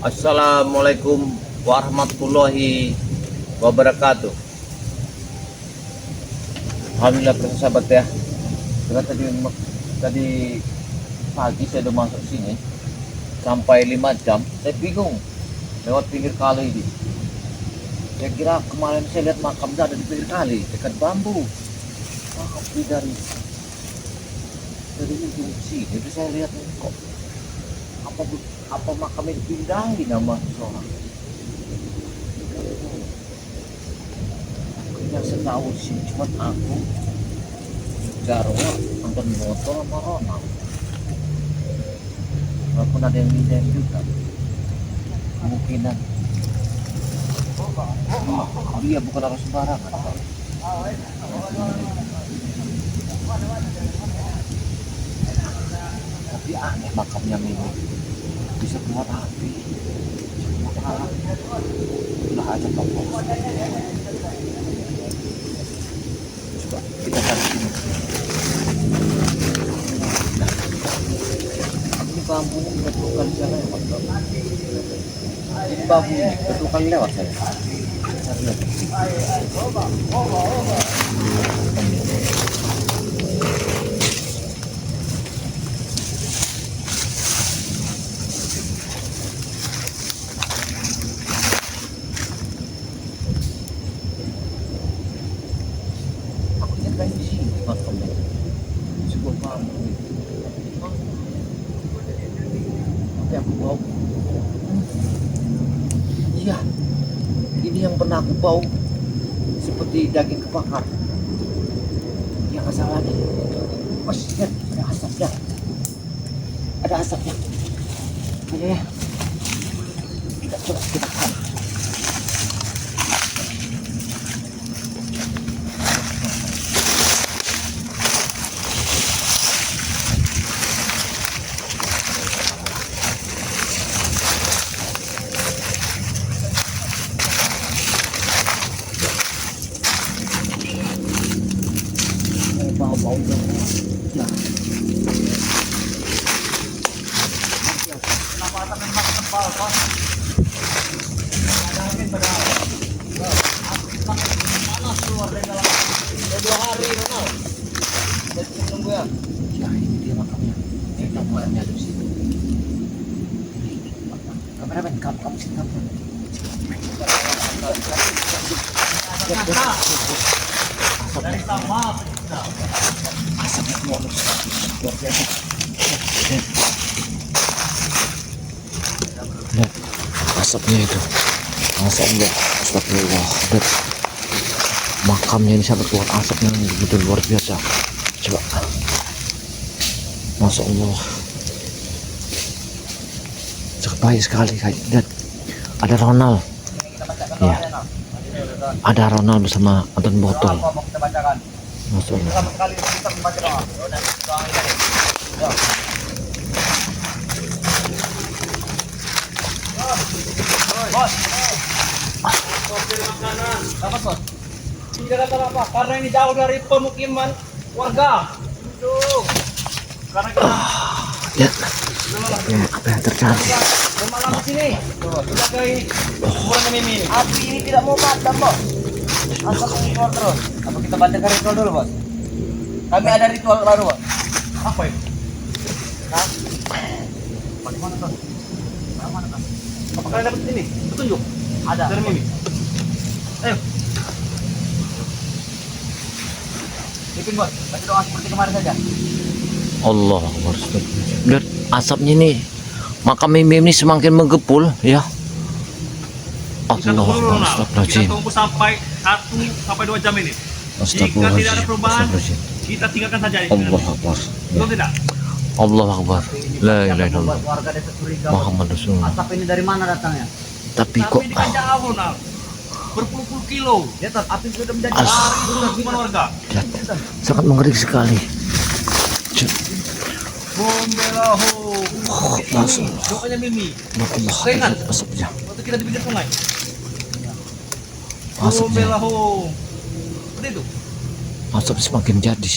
Assalamualaikum warahmatullahi wabarakatuh. Alhamdulillah sahabat ya. Karena tadi pagi saya udah masuk sini sampai 5 jam. Saya bingung lewat pinggir kali ini. Saya kira kemarin saya lihat makam ada di pinggir kali dekat bambu. Tapi dari ujung sini itu saya lihat kok apa makamnya dipindahin nama seorang. Yang saya tahu sih cuma aku, Jarwo, nonton motor sama Ronald. Walaupun ada yang minjem juga, kemungkinan dia bukan orang sembarangan. Tapi aneh makamnya ini bisa keluar api. Udah aja Pak Bos. Coba kita cari sini. Nah, ini bambu betul kali saya lewat. Ini bambu ini betul kali lewat saya. Cari lagi. Di sini makamnya sebuah bambu. Tapi aku bau. Iya, ini yang pernah aku bau seperti daging kebakar. Yang asalnya, mas lihat ada asapnya, ada asapnya. Ayo ya, kita coba kita kan. Bau ya. Kenapa atas memang tebal, Pak? Ada angin padahal. Panas keluar dari dalam. Udah 2 hari, Ronald. Jadi tunggu ya. Ya, ini dia makamnya. Ini makamnya di sini. Kameramen, kamu sini kamu. Dari sama asapnya keluar luar biasa. Lihat asapnya itu, asapnya astagfirullah. Lihat makamnya ini sampai keluar asapnya begitu luar biasa. Coba, masya Allah, sangat baik sekali. Lihat ada Ronald ya, ada Ronald bersama Anton botol. Masya Allah. Bos, apa bos? Tidak ada apa, karena ini jauh dari pemukiman warga. Karena kita apa yang terjadi? Malam di sini, sebagai kuburan Mimi. Api ini tidak mau padam, bos. Asap keluar terus. Apa kita bacakan ritual dulu, bos? Kami ada ritual baru, bos. Apa itu? Hah? Bagaimana, bos? Mana, bos? Apa kalian dapat ini? Petunjuk? Ada. Dari Mimi. Ayo. Ipin, bos. Baca doa seperti kemarin saja. Allah Akbar. Lihat asapnya ini, makam Mimi ini semakin menggepul ya. Allah Akbar. Astagfirullahaladzim. Kita tunggu sampai 1-2 jam ini. Jika tidak ada perubahan, kita tinggalkan saja. Allah Akbar. Betul tidak? Allah Akbar. La ilaha illallah. Muhammad Rasulullah. Asap ini dari mana datangnya? Tapi kok ini kan jauh, nah. Berpuluh-puluh kilo. Ya, api sudah menjadi Pemukiman warga. sangat mengerikan sekali. Bombelahu. Langsung. Doanya Mimi. Allah. Ingat Asapnya. waktu kita di pinggir sungai. Asapnya. Bombelahu. Seperti itu. Asap semakin jadi.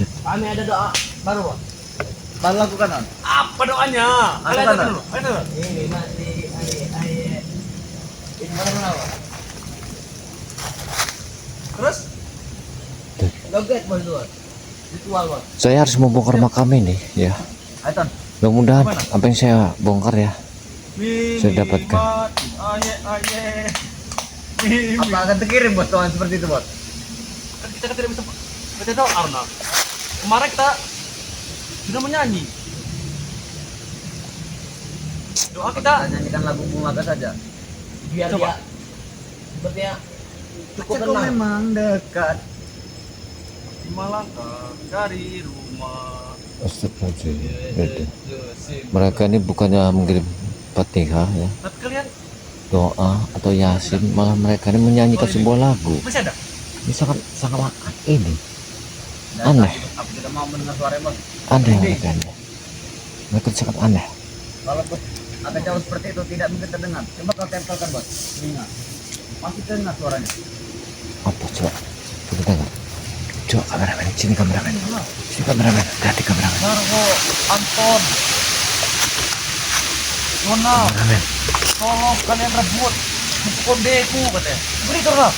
Kami ada doa baru, Pak. Baru lakukan, Pak. Apa doanya? Kalian Lakukan, dengar dulu. Ayo dengar. Ini mati Mana bos? Terus? Joget bos tuh. Ritual bos. Saya harus membongkar makam ini ya. Ayo Ton. Mudah-mudahan apa yang saya bongkar ya saya dapatkan. Aye aye. Apa akan terkirim bos tuan seperti itu bos? Kan kita kan tidak bisa baca doa Arna. Kemarin kita sudah menyanyi. Doa kita nyanyikan lagu bunga saja. Biar Coba. dia sepertinya cukup Aceh kok tenang. memang dekat. 5 langkah dari rumah. Astagfirullahaladzim. Mereka ini bukannya mengirim Fatihah ya, Tapi kalian doa atau yasin, malah mereka ini menyanyikan sebuah lagu. masih ada? Ini sangat ini aneh, Aku tidak mau mendengar suara bos. aneh mereka ini. Mereka sangat aneh. Walaupun agak jauh seperti itu tidak mungkin terdengar. Coba kau tempelkan bos. Telinga. Masih terdengar suaranya. Apa coba? Kita dengar. Coba kameramen, sini kameramen. Sini kameramen, hati kameramen. Margo, Anton, Donald, Kameramen. tolong kalian rebut kondeku katanya. Beri lah.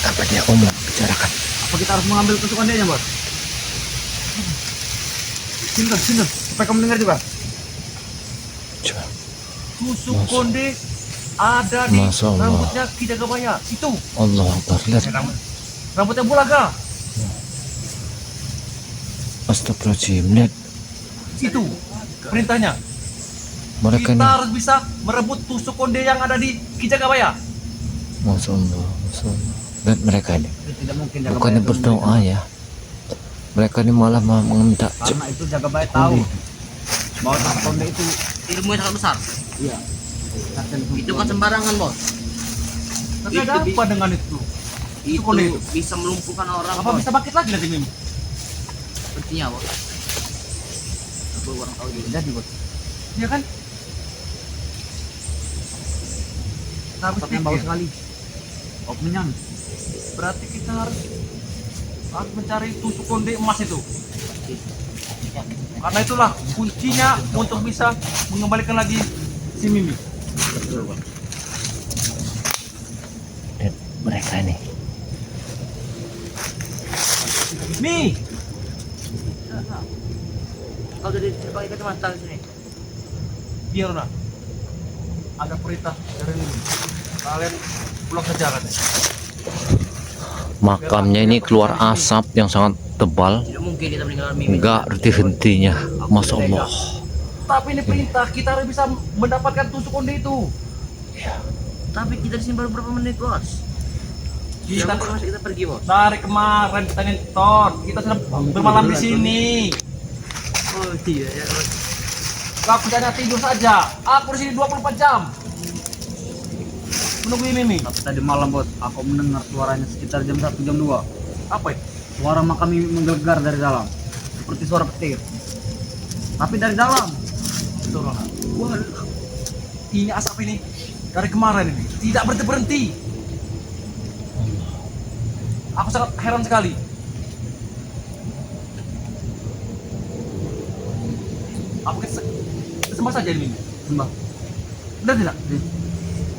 Apa dia omong bicarakan? Apa kita harus mengambil tusukan dia bos? Sini, Supaya kamu dengar juga. Coba. tusuk konde ada di Masya Allah. rambutnya Ki Jagabaya. Itu Allah Akbar. Lihat. rambutnya Bulaga. Astagfirullahaladzim. Lihat. Itu perintahnya. Mereka Kita ini. harus bisa merebut tusuk konde yang ada di Ki Jagabaya. Masya Allah. Masya Allah. Lihat mereka ini. Itu tidak mungkin jaga Bukannya baik berdoa ya. Mereka ini malah meminta. karena itu jaga baik tahu bahwa konde itu Ilmu yang sangat besar. iya. Itu kan sembarangan bos. Tapi ada apa dengan itu? Itu konde itu. bisa melumpuhkan orang. Apa bisa bangkit lagi nanti Mim? Sepertinya bos. Aku kurang tahu juga. jadi bos. Iya kan? Kita harus Tempatnya bagus pikir. sekali. Opennya Berarti kita harus mencari tusuk konde emas itu. Karena itulah kuncinya untuk bisa mengembalikan lagi si Mimi. Lihat mereka ini. Mi, Kau jadi pakai kacamata di sini. biar nah. Ada perintah dari Mimi. Kalian pulang saja katanya. Makamnya ini keluar asap yang sangat tebal. Tidak mungkin kita meninggalkan Mimi. Enggak henti-hentinya. Masya Allah. Tapi ini perintah, kita harus bisa mendapatkan tusuk konde itu. Tapi kita di sini baru berapa menit bos? Kita Kita pergi bos. dari kemarin kita nonton, kita sudah bermalam di sini. Oh iya ya. Aku hanya tidur saja. Aku di sini 24 jam. Menunggu Mimi. tapi tadi malam bos, aku mendengar suaranya sekitar jam 1 jam 2. Apa itu? Suara makam ini menggelegar dari dalam, seperti suara petir. Tapi dari dalam. Betul, Ronald. Wah, ini asap ini dari kemarin ini tidak berhenti berhenti. Aku sangat heran sekali. Apa kita sembah saja ini? Sembah. Udah tidak?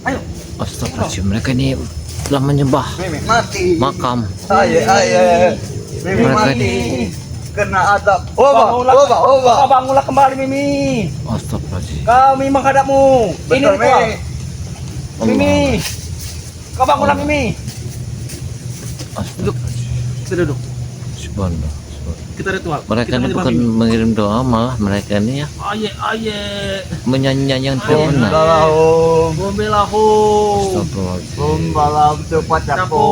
Ayo. Astagfirullahaladzim. Mereka ini telah menyembah Mati. makam. Ayah. Mereka ini. Kena azab. Kau bangunlah kembali Mimi. Astagfirullahaladzim. Kami menghadapmu. Ini Betul, ritual. Allah. Mimi. Kau bangunlah Mimi. Astagfirullahaladzim. Kita duduk. Subhanallah. Kita ritual. Mereka Kita ini menyembah bukan Mimi. mengirim doa, malah mereka ini ya Aye. menyanyi-nyanyi yang tidak benar. Bombelahu. Astagfirullahaladzim. Balam cepat Capo.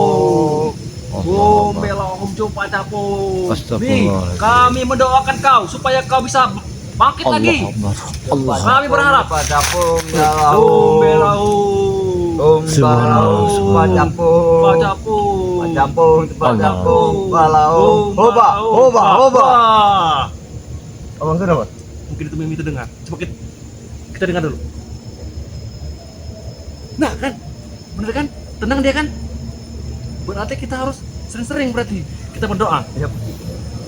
Allah. Bombelahu coba capo. Nih, Astagfirullahaladzim. kami mendoakan kau supaya kau bisa bangkit lagi. Allah Akbar. Allah. Kami berharap. Pacapung Bombelahu. Subhanallah. Capo. Capo. Pacapung Pacapung, balau. Hoba. Abang sudah bos? Mungkin itu Mimi itu dengar. Coba kita dengar dulu. Nah kan, bener kan? Tenang dia kan? Berarti kita harus sering-sering berarti kita berdoa.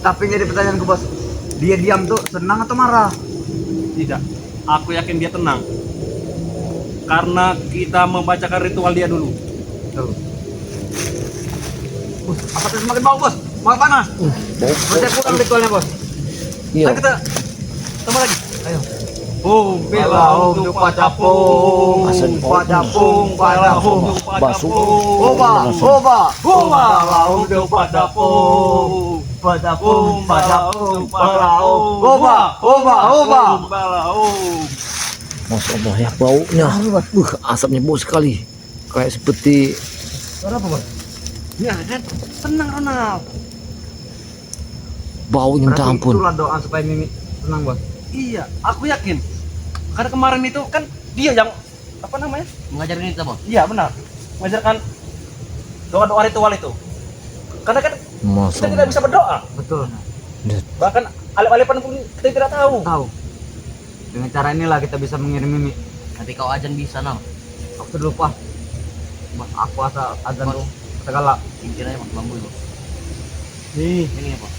Tapi jadi pertanyaanku bos, dia diam tuh senang atau marah? Tidak. Aku yakin dia tenang. karena kita membacakan ritual dia dulu. Bos, asapnya semakin bau bos. Mau panas. Bos, saya kurang ritualnya bos. Iya. Ayo kita tambah lagi. Ayo. Om bela om dupa capung, Asal Pacapung, pacapung, Basuh. oba, oba, Om bela om dupa capung, pacapung, om bela om dupa capung, oba, oba, oba. om bela om. Masya Allah ya baunya. Asapnya bau sekali. Kayak seperti Suara apa bos? Ya kan, tenang Ronald. baunya minta ampun. Itulah doa supaya Mimi tenang bos. Iya, aku yakin. Karena kemarin itu kan dia yang apa namanya? Mengajarin kita, Bos. Iya benar, mengajarkan doa-doa ritual itu. Karena kan Masya kita tidak Allah. bisa berdoa, Betul. bahkan alif-alifan pun kita tidak tahu. Tahu. Dengan cara inilah kita bisa mengirim Mimi. Tapi kau ajan bisa, Nam. Aku sudah lupa. Bos, aku asal azan Bos. segala. Cincin aja pakai bambu, Bos. Nih, Ini ya, Bos.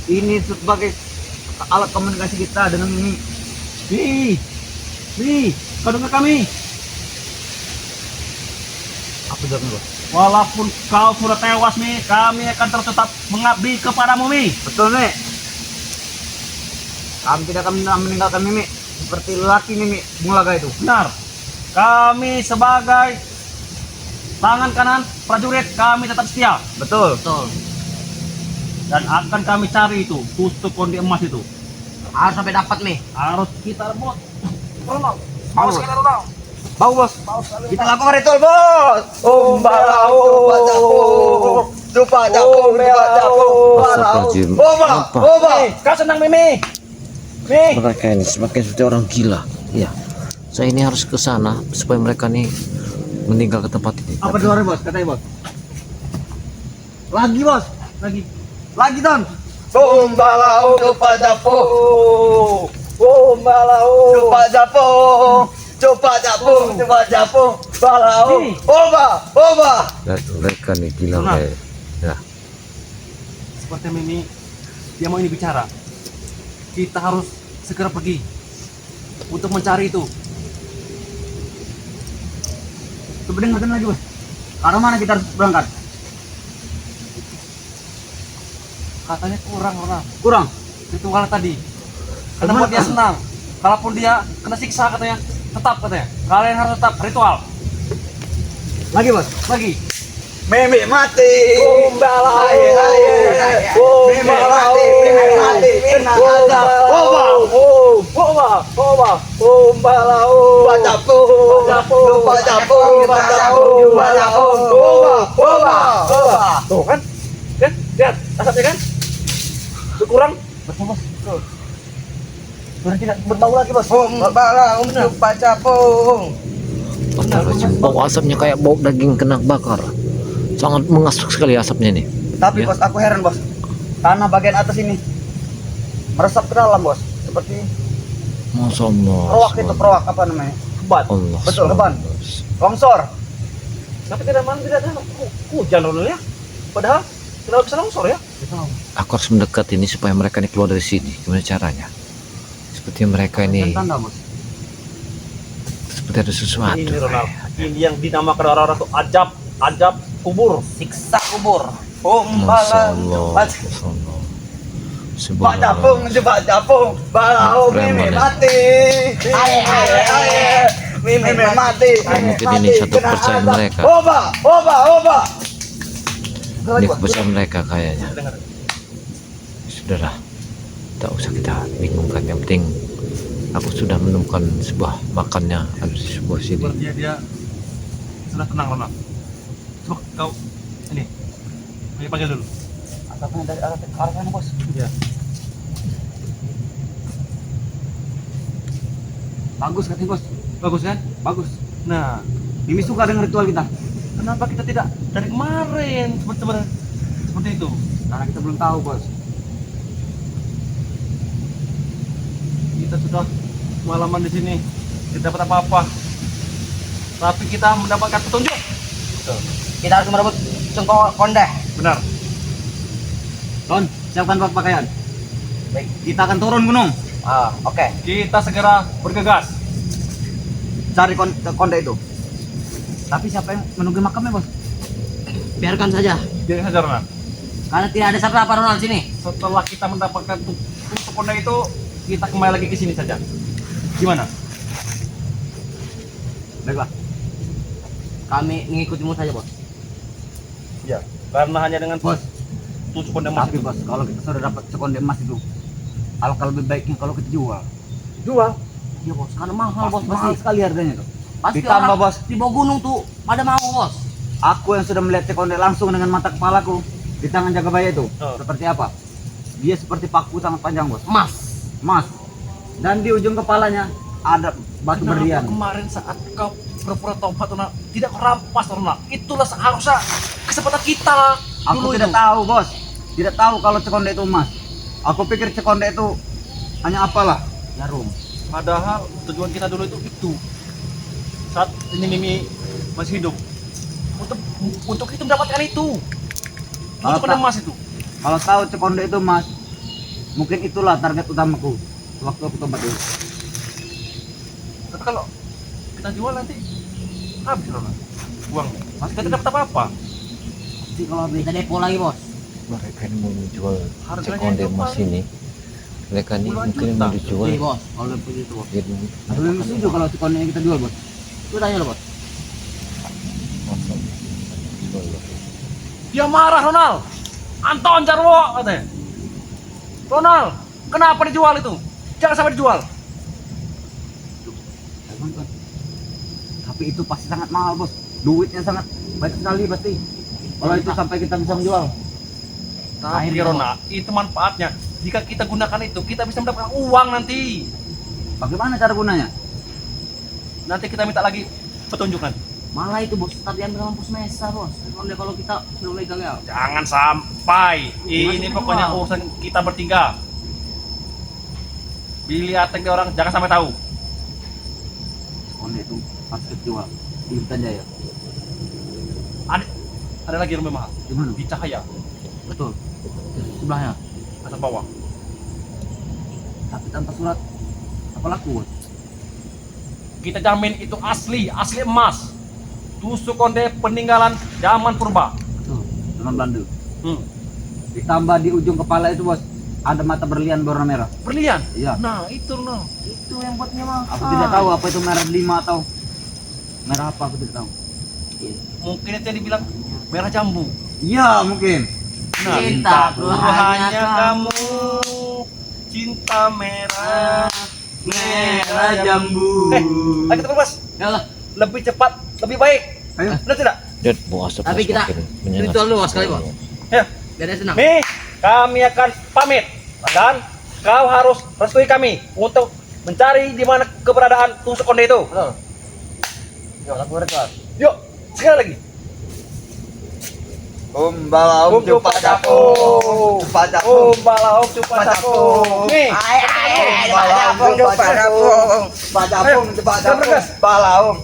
ini sebagai alat komunikasi kita dengan Mimi. Nih, kau dengar kami? Aku dengar bos. Walaupun kau sudah tewas nih, kami akan terus tetap mengabdi kepadamu nih. Betul nih. Kami tidak akan meninggalkan Mimi seperti lelaki Mimi Mulaga itu. Benar, kami sebagai tangan kanan prajurit kami tetap setia Betul. Betul. dan akan kami cari itu tusuk kondi emas itu. Harus sampai dapat nih. Harus kita rebut. Ronald, Bau, mau sekali Ronald. Bau bos. Kita lakukan ritual, Bos. Dupa Astagfirullahaladzim. Apa? Kau senang Mimi? Mi. Mereka ini semakin seperti orang gila. Iya. Saya ini harus ke sana supaya mereka nih meninggal ke tempat ini. Apa doanya bos? Katanya bos. Lagi bos. Lagi Don. Bombalau dupa japung. Bombalau dupa japung. Coba japung, balau. Oba. Dan mereka nih gila Tenang. kayak. Ya. Seperti Mimi, dia mau ini bicara. Kita harus segera pergi untuk mencari itu. Coba dengarkan lagi bos. Arah mana kita harus berangkat? Katanya kurang Ronald. Kurang. Ritual tadi. Karena Gimana, buat dia Kang? senang. Kalaupun dia kena siksa katanya, tetap katanya. Kalian harus tetap ritual. Lagi bos. Lagi. Mimi mati. Bombalau. Mimi mati. Oba. Bombalau. Dupa japung. Oba. Tuh kan? Kan? Lihat asapnya kan? Itu kurang. Betul bos. Sudah tidak berbau lagi bos. Bombalau dupa japung. Astagfirullahaladzim. Bau asapnya kayak bau daging kena bakar. Sangat mengasuk sekali asapnya nih. Tapi Ya. bos aku heran bos. Tanah bagian atas ini meresap ke dalam bos. Seperti Masya Allah. perawak apa namanya? Kebat. Allah. Betul, keban. Longsor. Tapi tidak mana tidak ada hujan dulu ya. Padahal tidak bisa longsor ya. Aku harus mendekat ini supaya mereka ini keluar dari sini. Gimana caranya? Seperti mereka ini Tanda bos. seperti ada sesuatu. Ini Ronald. Ini yang dinamakan orang-orang tuh ajab kubur. Siksa kubur. Masya Bombalau. Allah. Masya Allah. Coba japung. Balau Mimi mati. Mimi mati. Mungkin ini satu kepercayaan mereka. Oba. Ini kepercayaan mereka kayaknya. Sudahlah, tak usah kita bingungkan. Yang penting aku sudah menemukan sebuah makannya ada di sebuah sini. Sepertinya dia sudah tenang Ronald. Coba kau ini. Kami panggil dulu. Asapnya dari arah sana bos. Ya. Bagus katanya bos. Bagus kan? Bagus. Nah, Mimi suka dengan ritual kita. kenapa kita tidak dari kemarin seperti itu? Karena kita belum tahu bos. Kita sudah malaman di sini, tidak dapat apa-apa. Tapi kita mendapatkan petunjuk. Kita harus merebut cengkok kondeh. Benar. Don, siapkan pakaian. Baik. Kita akan turun gunung. Oke. Kita segera bergegas. cari konde itu. Tapi siapa yang menunggu makamnya, Bos? Biarkan saja. Biar saja Ronald. Karena tidak ada siapa-siapa Ronald sini. Setelah kita mendapatkan tusuk konde itu, kita kembali lagi ke sini saja. Gimana? Baiklah. Kami mengikutimu saja, Bos. Ya, karena hanya dengan Bos, tusuk konde emas tapi itu. Bos, kalau kita sudah dapat sekonde emas itu, alangkah lebih baiknya kalau kita jual. Jual. Iya, Bos. Karena mahal, Bos. Mahal Pasti. sekali harganya tuh. Pasti Ditambah, orang Bos. di bawah gunung tuh pada mau, Bos. Aku yang sudah melihat sekonde langsung dengan mata kepalaku di tangan Jagabaya itu. Oh. Seperti apa? Dia seperti paku sangat panjang, Bos. Emas. Mas. Dan di ujung kepalanya ada batu Kenapa berlian. kemarin saat kau pura-pura tobat Ronald, tidak kau rampas Ronald? Itulah seharusnya kesempatan kita. Aku dulu tidak itu. tahu, Bos. Tidak tahu kalau cekonde itu emas. Aku pikir cekonde itu hanya apalah, jarum. Padahal tujuan kita dulu itu saat ini Mimi masih hidup untuk kita mendapatkan itu Kalau untuk tak- emas itu. Kalau tahu cekonde itu emas, mungkin itulah target utamaku waktu aku tobat dulu. Tapi kalau kita jual nanti habis Ronald uangnya. Masih kita dapat apa-apa. Jadi kalau habis Kita depo lagi, Bos. Mereka yang mau menjual Harganya sekonde itu emas paling ini, mereka ini puluhan mungkin juta. mau dijual. Iya, Bos. Kalau begitu, Bos. Jadi aku lebih setuju kalau cekonde yang kita jual, Bos. Lu tanya lo, Bos. masa jual. Dia marah Ronald. Anton Jarwo katanya. Ronald, kenapa dijual itu? Jangan sampai dijual. Jangan, Bos. Tapi itu pasti sangat mahal, Bos. Duitnya sangat banyak sekali pasti. Kalau itu sampai kita bisa menjual. Tapi Akhirnya, Ronald, itu manfaatnya. Jika kita gunakan itu, kita bisa mendapatkan uang nanti. Bagaimana cara gunanya? Nanti kita minta lagi petunjuk nanti. Malah itu, Bos. Tadi ambil sama Pusmesa, Bos. Kalau kita sudah legal ya. Jangan sampai. Ini Masih pokoknya mahal. urusan kita bertiga. Billy attack dia orang, jangan sampai tahu. Cekonde itu pas kejual di Intan Jaya. Ada lagi rumah mahal Di mana? di Cahaya, Betul. Sebelahnya. atas bawah. Tapi tanpa surat apa laku, Bos? Kita jamin itu asli emas. Tusuk konde peninggalan zaman purba. Betul. Dengan Belanda. Hmm. Ditambah di ujung kepala itu, Bos, ada mata berlian berwarna merah. Berlian. Iya. Nah, itu no. Itu yang buatnya mah. Aku tidak tahu apa itu merah 5 atau merah apa, aku tidak tahu. Mungkin itu yang dibilang merah jambu. Iya, mungkin. Cintaku hanya kamu, cinta merah. Merah jambu. Ayo kita bebas. Ya lah. Lebih cepat, lebih baik. Ayo. Benar tidak? Dan mau asap Tapi kita ritual dulu, sekali, Bos. Ya. Biar dia senang. Mi, kami akan pamit dan kau harus restui kami untuk mencari di mana keberadaan tusuk konde itu. Betul. Yuk, laku ritual. Yuk, sekali lagi. Bala Cupa Dapo. Bala Cupa Dapo. Mi,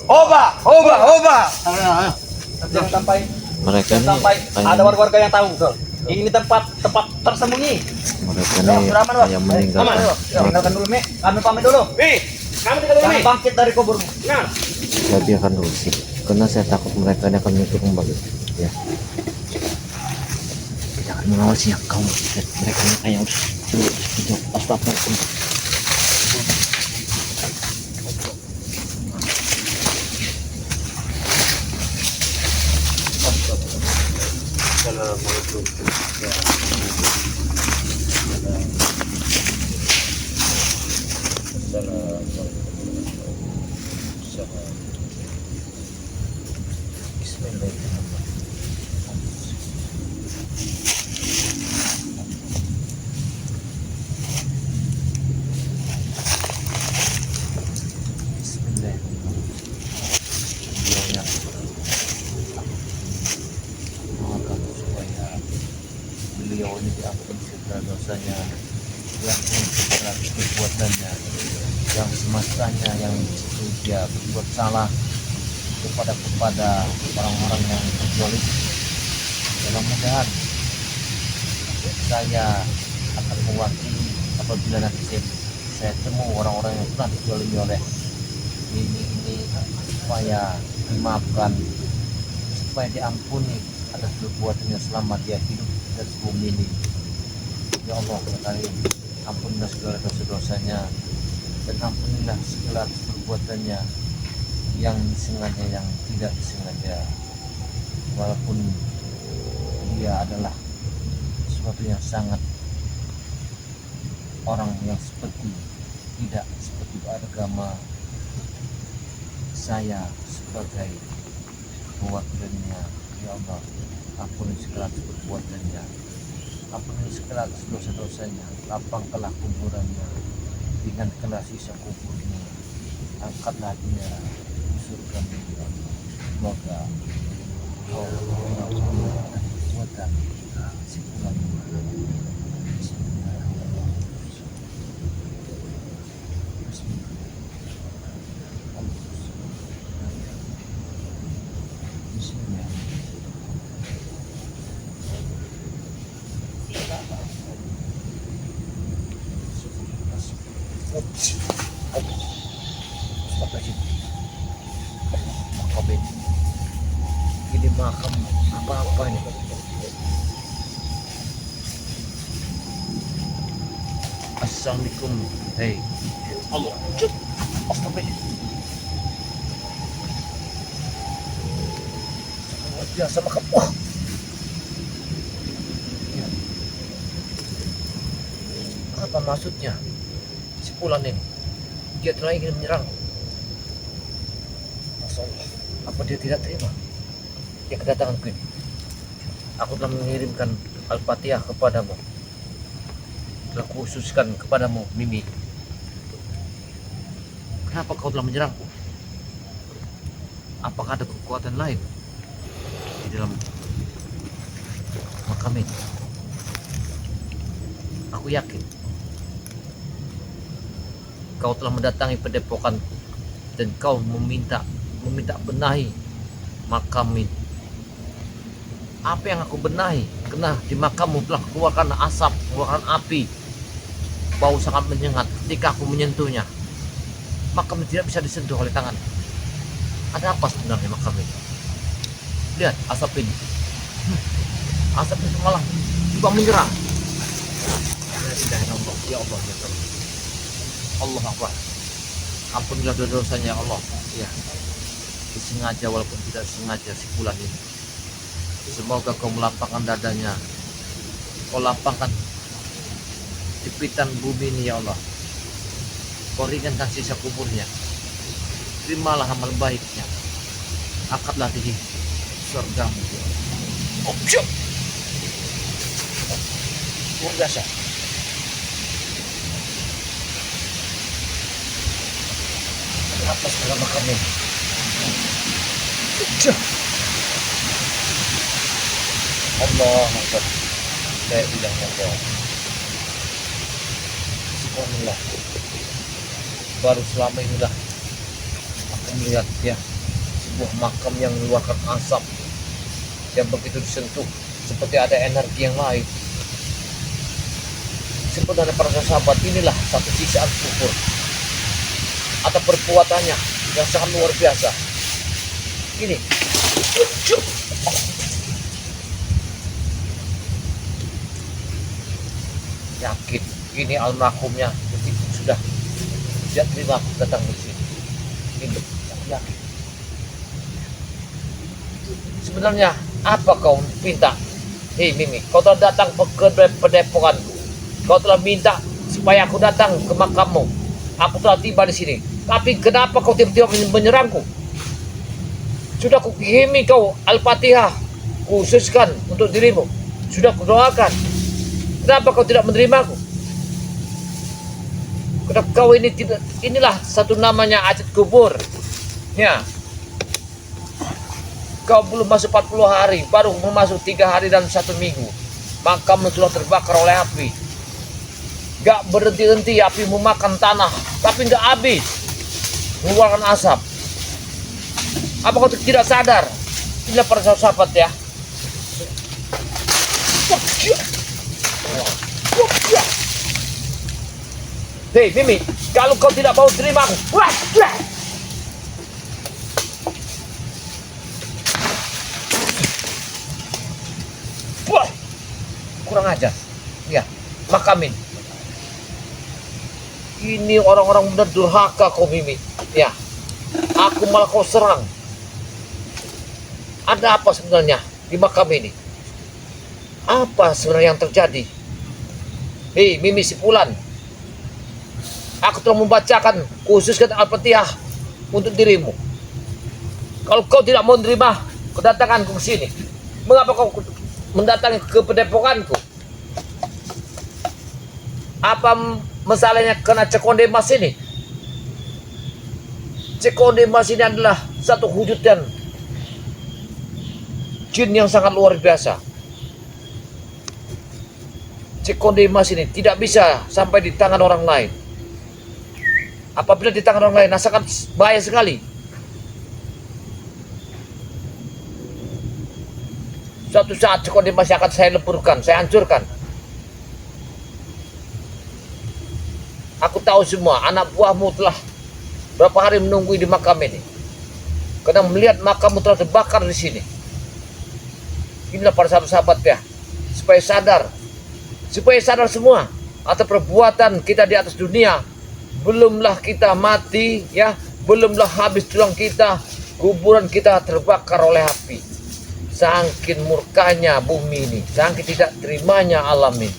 Oba. Ayo, ayo. Jangan sampai mereka ini ada warga-warga yang tahu. Ini tempat tersembunyi. mereka ini yang meninggalkan Tinggalkan dulu, Mi. Kami pamit dulu. Mi, kami tinggal dulu, Jangan Mi. bangkit dari kuburmu. Nah, saya biarkan dulu sih, karena saya takut mereka ini akan muncul kembali. Ya, jangan mengawasi yang kamu lihat mereka ini kayak harus astagfirullah. Mohon supaya beliau ini diampuni segala dosanya, yang segala perbuatannya, yang semestanya yang dia berbuat salah kepada orang-orang yang berzolim. Mudah-mudahan saya akan mewakili apabila nanti saya temu orang-orang yang pernah dizalimi oleh Mimi ini supaya dimaafkan, supaya diampuni atas perbuatannya selama dia hidup dari bumi ini. Ya Allah, Karim, ampunilah segala dosa-dosanya dan ampunilah segala perbuatannya yang disengaja, yang tidak disengaja, walaupun dia adalah sesuatu yang sangat orang yang seperti tidak seperti beragama. Saya sebagai perwakilannya, ya Allah, ampuni segala perbuatannya, ampuni segala dosa-dosanya, lapangkanlah kuburannya, ringankanlah sisa kuburnya, angkatlah dia di surga, ya Allah. Semoga kau mengampuni perbuatan si fulan. Ini makam apa-apa ini. Assalamualaikum. Hei Allah, cuk. Astagfirullah. Luar biasa makam. Wah. Ya. Apa maksudnya? Si Fulan ini, dia telah ingin menyerang. Masya Allah, apa dia tidak terima ya kedatanganku ini? Aku telah mengirimkan Al-Fatihah kepadamu, telah khususkan kepadamu, Mimi. Kenapa kau telah menyerangku? Apakah ada kekuatan lain di dalam makam ini? Aku yakin kau telah mendatangi padepokan dan kau meminta benahi makam ini. Apa yang aku benahi? Kena di makammu telah keluarkan asap, keluarkan api, bau sangat menyengat. Ketika aku menyentuhnya, makam ini tidak bisa disentuh oleh tangan. Ada apa sebenarnya makam ini? Lihat asap ini. Asap itu malah juga menyerang. Ya Allah, ya Allah. Allah Akbar. Ampunilah dosa-dosanya ya Allah. Ya. Disengaja walaupun tidak sengaja si Fulan ini. Semoga kau melapangkan dadanya, kau lapangkan jepitan bumi ini ya Allah. Kau ringankan sisa kuburnya. Terimalah amal baiknya. Angkatlah di surgamu ya Allah. Oh, syuk. Luar biasa. Apa segala makamnya? Allah Akbar. La ilaha illallah. Subhanallah. Baru selama inilah aku melihat ya sebuah makam yang mengeluarkan asap yang begitu disentuh seperti ada energi yang lain. Sebenarnya para sahabat, inilah satu sisaan kufur atau perbuatannya yang sangat luar biasa. Ini yakin ini almarhumnya begitu sudah tidak terima aku datang di sini. Ini aku yakin. Sebenarnya apa kau minta? Hei Mimi, kau telah datang ke padepokan. Kau telah minta supaya aku datang ke makammu. Aku telah tiba di sini. Tapi kenapa kau tiba-tiba menyerangku? Sudah kukirimi kau Al-Fatihah, khususkan untuk dirimu. Sudah kudoakan. Kenapa kau tidak menerimaku? Kenapa kau ini tidak? Inilah satu namanya ajat kubur. Ya. Kau belum masuk 40 hari, baru masuk 3 hari dan 1 minggu. Makammu telah terbakar oleh api. Gak berhenti-henti api memakan tanah, tapi gak habis. Mengeluarkan asap. Apa kau tidak sadar? Inilah para sahabat ya. Hei Mimi, kalau kau tidak mau terima aku, kurang ajar. Ya, makamin. Ini orang-orang benar durhaka kau Mimi. Ya, aku malah kau serang. Ada apa sebenarnya di makam ini? Apa sebenarnya yang terjadi? Hei Mimi Sipulan, aku telah membacakan khususkan Al-Fatihah untuk dirimu. Kalau kau tidak mau menerima kedatanganku ke sini, mengapa kau mendatangi ke padepokanku? Apa masalahnya kena Cekonde Mas ini? Cekonde Mas ini adalah satu wujudan jin yang sangat luar biasa. Cekonde Mas ini tidak bisa sampai di tangan orang lain. Apabila di tangan orang lain, sangat bahaya sekali. Suatu saat Cekonde Mas akan saya leburkan, saya hancurkan. Aku tahu semua, anak buahmu telah berapa hari menunggu di makam ini. Karena melihat makammu telah terbakar di sini. Inilah para sahabat-sahabat ya, supaya sadar semua atas perbuatan kita di atas dunia. Belumlah kita mati ya, belumlah habis tulang kita, kuburan kita terbakar oleh api. Saking murkanya bumi ini, saking tidak terimanya alam ini.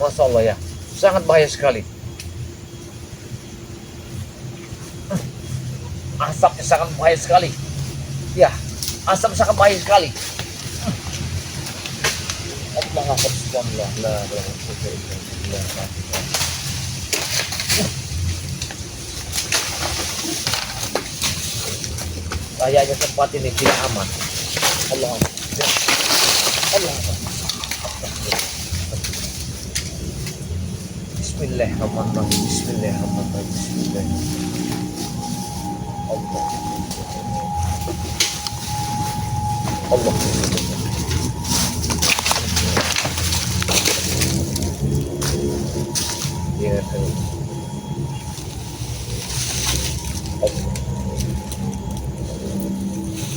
Masya Allah ya, sangat bahaya sekali. Asapnya sangat bahaya sekali. Ya, asap sangat bahaya sekali. Allah Akbar, subhanallah, la ilaha illallah. Kayaknya tempat ini tidak aman. Allah Akbar. Allah Akbar. Bismillahirrahmanirrahim. Bismillahirrahmanirrahim. Bismillahirrahmanirrahim. Allah. Allah. Ya,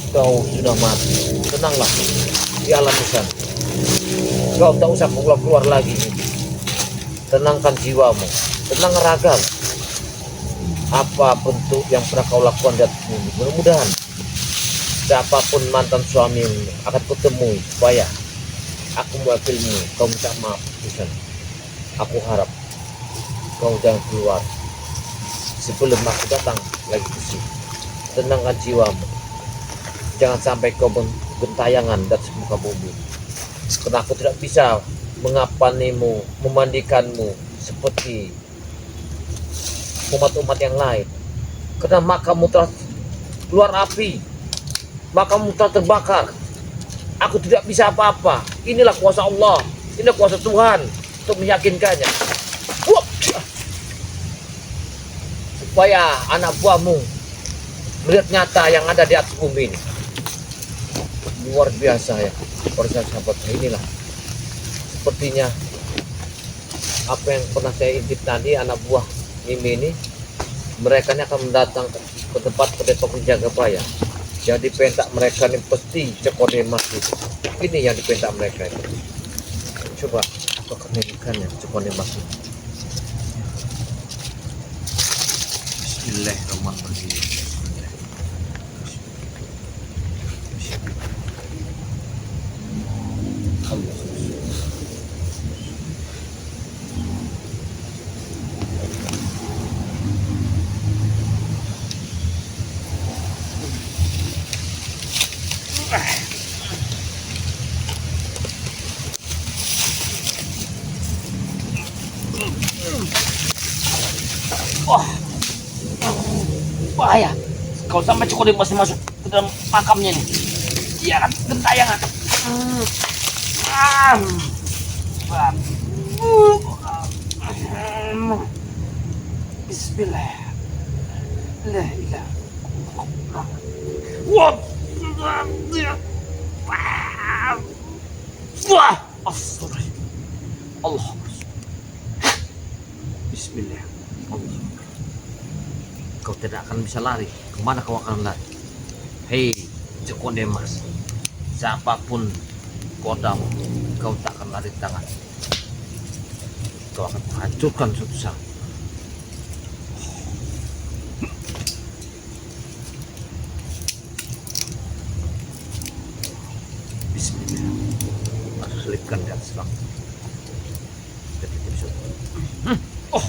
kau sudah mati, tenanglah di alam sana. Kau tak usah keluar lagi. Tenangkan jiwamu, tenang ragamu. Apa bentuk yang pernah kau lakukan di atas bumi, mudah-mudahan siapapun mantan suamimu akan kutemui supaya aku mewakilmu. Kau minta maaf di sana. Aku harap kau jangan keluar sebelum aku datang lagi ke sini. Tenangkan jiwamu, jangan sampai kau gentayangan dan muka bumi. Karena aku tidak bisa mengapanimu, memandikanmu seperti umat-umat yang lain. Karena makammu telah keluar api, makammu telah terbakar. Aku tidak bisa apa-apa. Inilah kuasa Allah, inilah kuasa Tuhan untuk meyakinkannya. Supaya anak buahmu melihat nyata yang ada di atas bumi ini. Luar biasa ya, para sahabat. Inilah sepertinya apa yang pernah saya intip tadi, anak buah Mimi ini, mereka ini akan mendatang ke tempat padepokan Jagabaya. Yang dipentak mereka ini pasti Cekonde Mas itu. Ini yang dipentak mereka itu. Coba aku akan menunjukkannya Cekonde Mas itu. Bismillahirrahmanirrahim. Allah. Wah, bahaya. Kalau sampai Cekonde Mas masuk ke dalam makamnya nih, dia akan gentayangan. Bismillah. La ilaha. Wah, astagfirullah. Allah. Bismillah. Allah. Kau tidak akan bisa lari. Kemana kau akan lari? Hei, Cekonde Mas, siapapun kodamu, kau tak akan lari tangan. kau akan hancurkan suatu saat. Bismillah. Masuk selipkan di atas bang. Jadi bisa. Oh.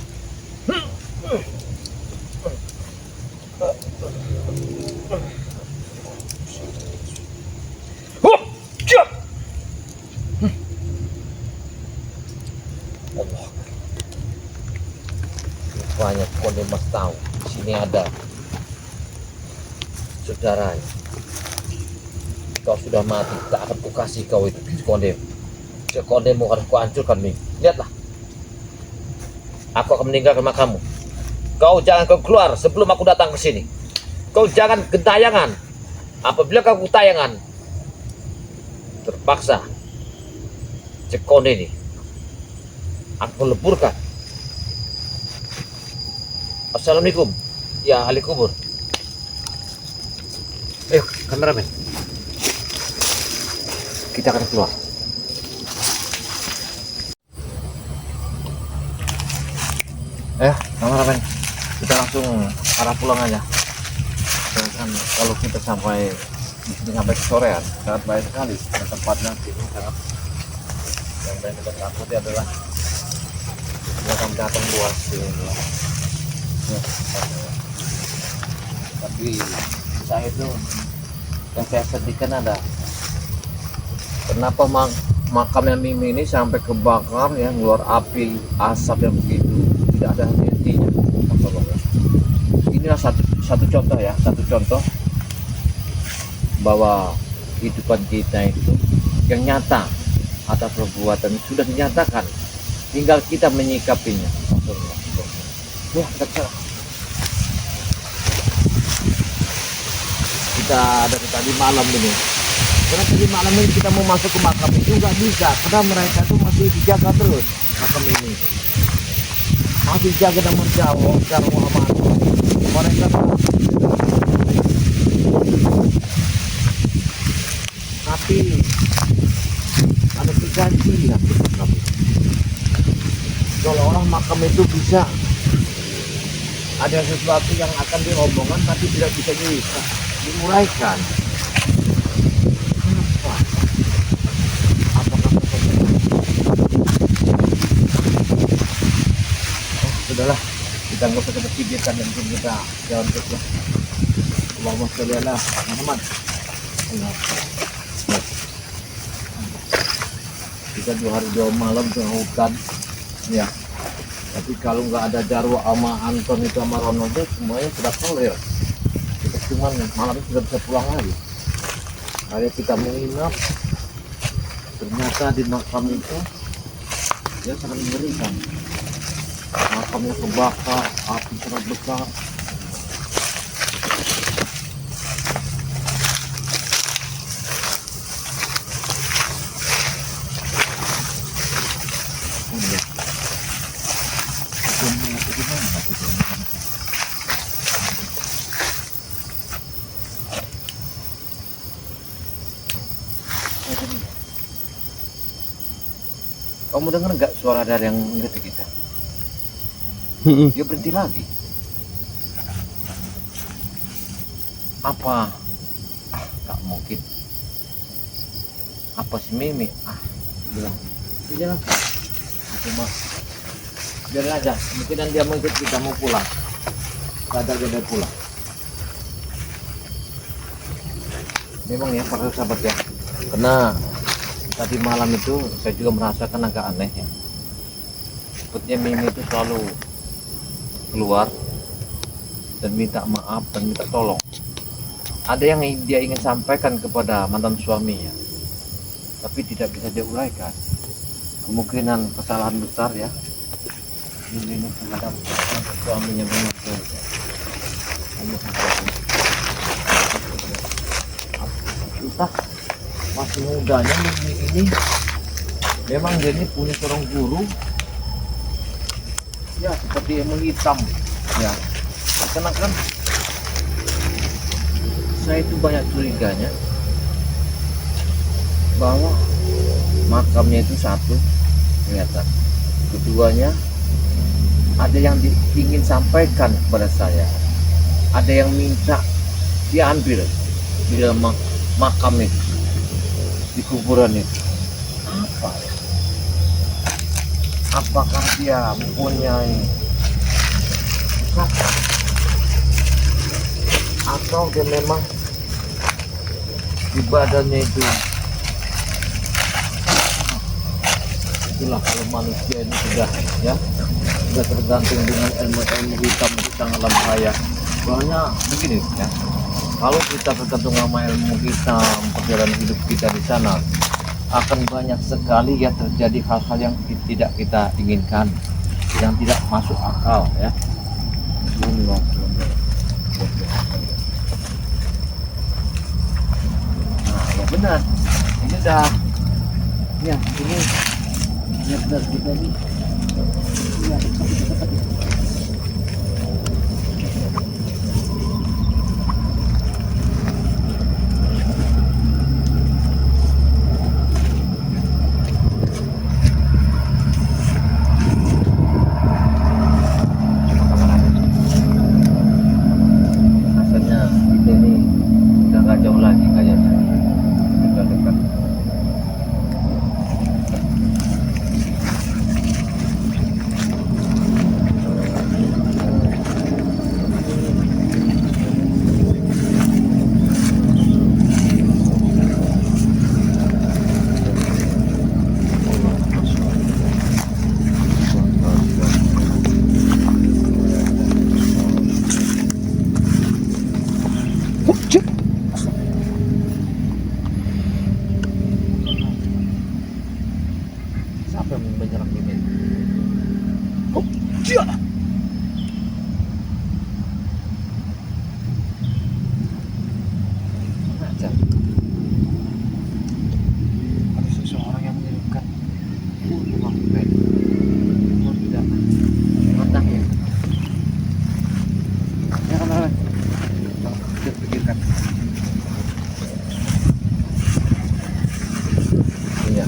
Oh, siap. Allah. Rupanya Konde Mas tahu di sini ada saudara. Kau sudah mati, tak akan kukasih kau itu Konde. Kondemu harus kuhancurkan nih. Lihatlah. Aku akan meninggalkan makamu. Kau jangan kau keluar sebelum aku datang ke sini. Kau jangan gentayangan. Apabila kau gentayangan, terpaksa Cekonde ini aku leburkan. Assalamualaikum ya ahli kubur. Ayo kameramen, kita akan keluar. Kameramen, kita langsung arah pulang aja. Sedangkan kalau kita sampai di sini sampai kesorean, sangat baik sekali. Dan tempatnya sini sangat yang paling kita takuti adalah datang datang luas ini. Ya, tapi saya itu yang saya sedihkan ada kenapa makamnya Mimi ini sampai kebakar ya, keluar api asap yang begitu tidak ada henti-hentinya. Inilah satu contoh ya, satu contoh bahwa kehidupan kita itu yang nyata atas perbuatan sudah dinyatakan, tinggal kita menyikapinya. Ya, kita dari tadi malam ini, karena tadi malam ini kita mau masuk ke makam itu nggak bisa, karena mereka tuh masih dijaga terus makam ini, masih jaga dan menjauh secara aman. Mereka tapi ada keganjian makam itu. Kalau orang makam itu bisa ada sesuatu yang akan dirombongan tapi tidak bisa dimuraikan. Kenapa? Apakah sudahlah, kita nggak usah kita pikirkan dan kita jalan terus lah. Allahumma sholli ala Muhammad. Kita 2 hari 2 malam ke hutan ya, tapi kalau nggak ada Jarwo sama Anton itu sama Ronaldo semuanya sudah clear. Kita cuman malam itu sudah bisa pulang lagi. Akhirnya kita menginap, ternyata di makam itu ya sangat mengerikan. Makamnya kebakar, api sangat besar. Kamu dengar nggak suara dari yang ngerti kita? Dia berhenti lagi. Apa? Tak mungkin. Apa si Mimi? Bilang. Jangan. Cuma biarin aja. Mungkin dia mau ikut kita mau pulang. Sadar dia pulang. Memang ya para sahabat ya. Karena tadi malam itu saya juga merasakan agak aneh ya. Sepertinya Mimi itu selalu keluar dan minta maaf dan minta tolong. Ada yang dia ingin sampaikan kepada mantan suaminya, tapi tidak bisa diuraikan. Kemungkinan kesalahan besar ya Mimi ini terhadap mantan suaminya memang entah masih mudanya Mimi ini memang dia ini punya seorang guru ya seperti yang menghitam ya, karena kan saya itu banyak curiganya bahwa makamnya itu satu kelihatan Keduanya, ada yang ingin sampaikan kepada saya. Ada yang minta diambil di dalam makam itu, di kuburan itu. Apa ya? Apakah dia mempunyai kata, atau dia memang di badannya itu? Itulah kalau manusia ini sudah tergantung dengan ilmu hitam tentang alam raya. Soalnya begini ya, kalau kita tergantung sama ilmu hitam, perjalanan hidup kita di sana akan banyak sekali ya terjadi hal-hal yang tidak kita inginkan, yang tidak masuk akal ya. Nah, ya benar. Ini dah, ya ini, ya benar kita ini. Ya, rasanya kita ini udah gak jauh lagi kayaknya. Sudah dekat. Siapa yang menyerang ini? Macam ada seseorang yang mengirimkan HP. Oh tidak, mantap ya. Ya kan, kita pikirkan. Iya.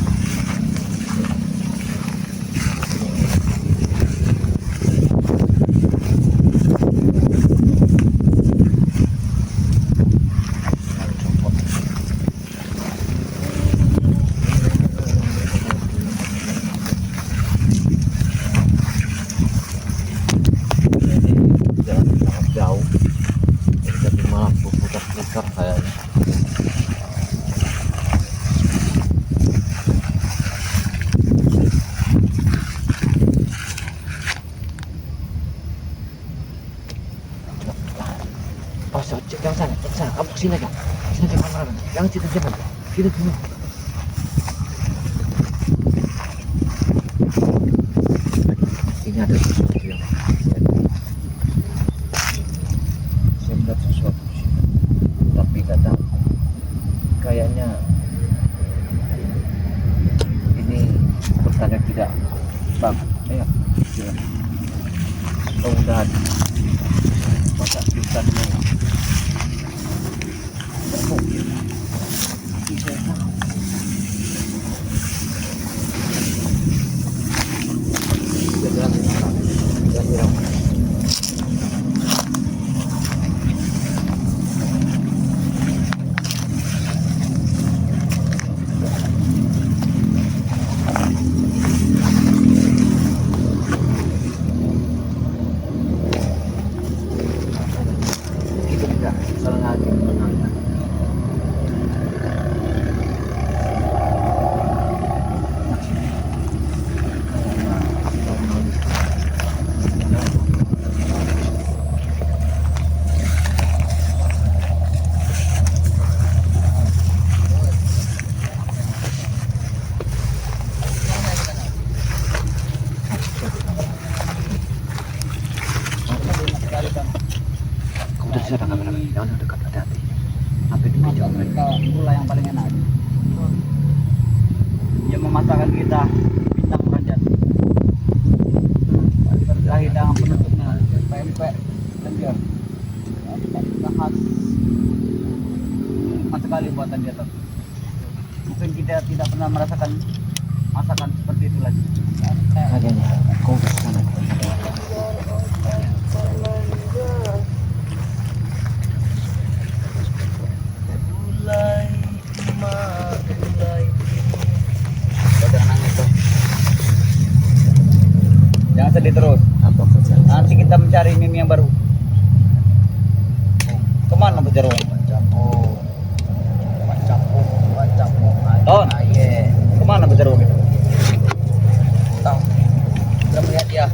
Jalan sangat jauh, jadi malah berputar-putar kayaknya. Oh, so, jangan sana, kamu kesini aja, kamera, jangan jangan, sini. Ini ada sesuatu yang saya melihat sesuatu di sini, tapi nggak tahu. Kayaknya ini pertanda tidak bagus. Ayo, jalan. Mudah-mudahan masa kita ini mungkin bisa tahu. Jalan. Itu tidak salah lagi menangkan. Udah sana kamera, jangan dekat, hati-hati. Sampai di meja mereka. Itulah yang paling enak. Dia memasakkan kita bintang derajat. Terakhir dengan penutupnya PMP dan dia khas sekali buatan dia. Mungkin kita tidak pernah merasakan masakan seperti itu lagi. Kayaknya kau ke sana. Jangan nangis tuh. Jangan sedih terus. Apa kerja? Nanti kita mencari mimi yang baru. Kemana Bu Jarwo? Ton. Kemana Bu Jarwo gitu? Tahu. Kita melihat dia.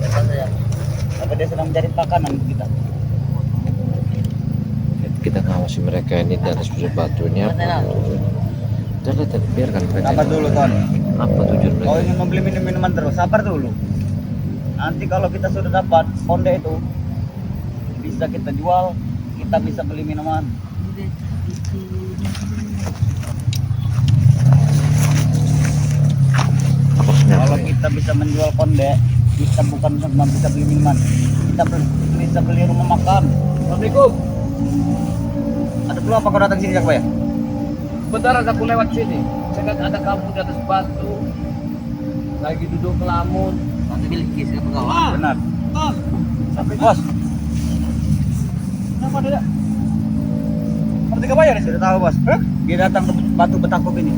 Lihat saja. Apa dia sedang mencari makanan kita? Kita ngawasi mereka ini di atas batu ini apa tujuannya? Jangan biarkan mereka. Sabar dulu Ton. Apa tujuan Kau mereka? ingin membeli minuman terus, sabar dulu. Nanti kalau kita sudah dapat konde itu, bisa kita jual, kita bisa beli minuman. Apa sebenarnya? Kalau kita bisa menjual konde, kita bukan cuma bisa beli minuman, kita bisa beli rumah makan. Assalamualaikum. Ada perlu apa kau datang sini Jakba ya? Bentar aku lewat sini. Saya lihat ada kamu di atas batu. Lagi duduk melamun. Nanti milik kis ke pegawai. Benar. Sampai Bos. Kenapa dia? Seperti kebayar ya? Sudah tahu bos. Dia datang ke batu betakuk ini.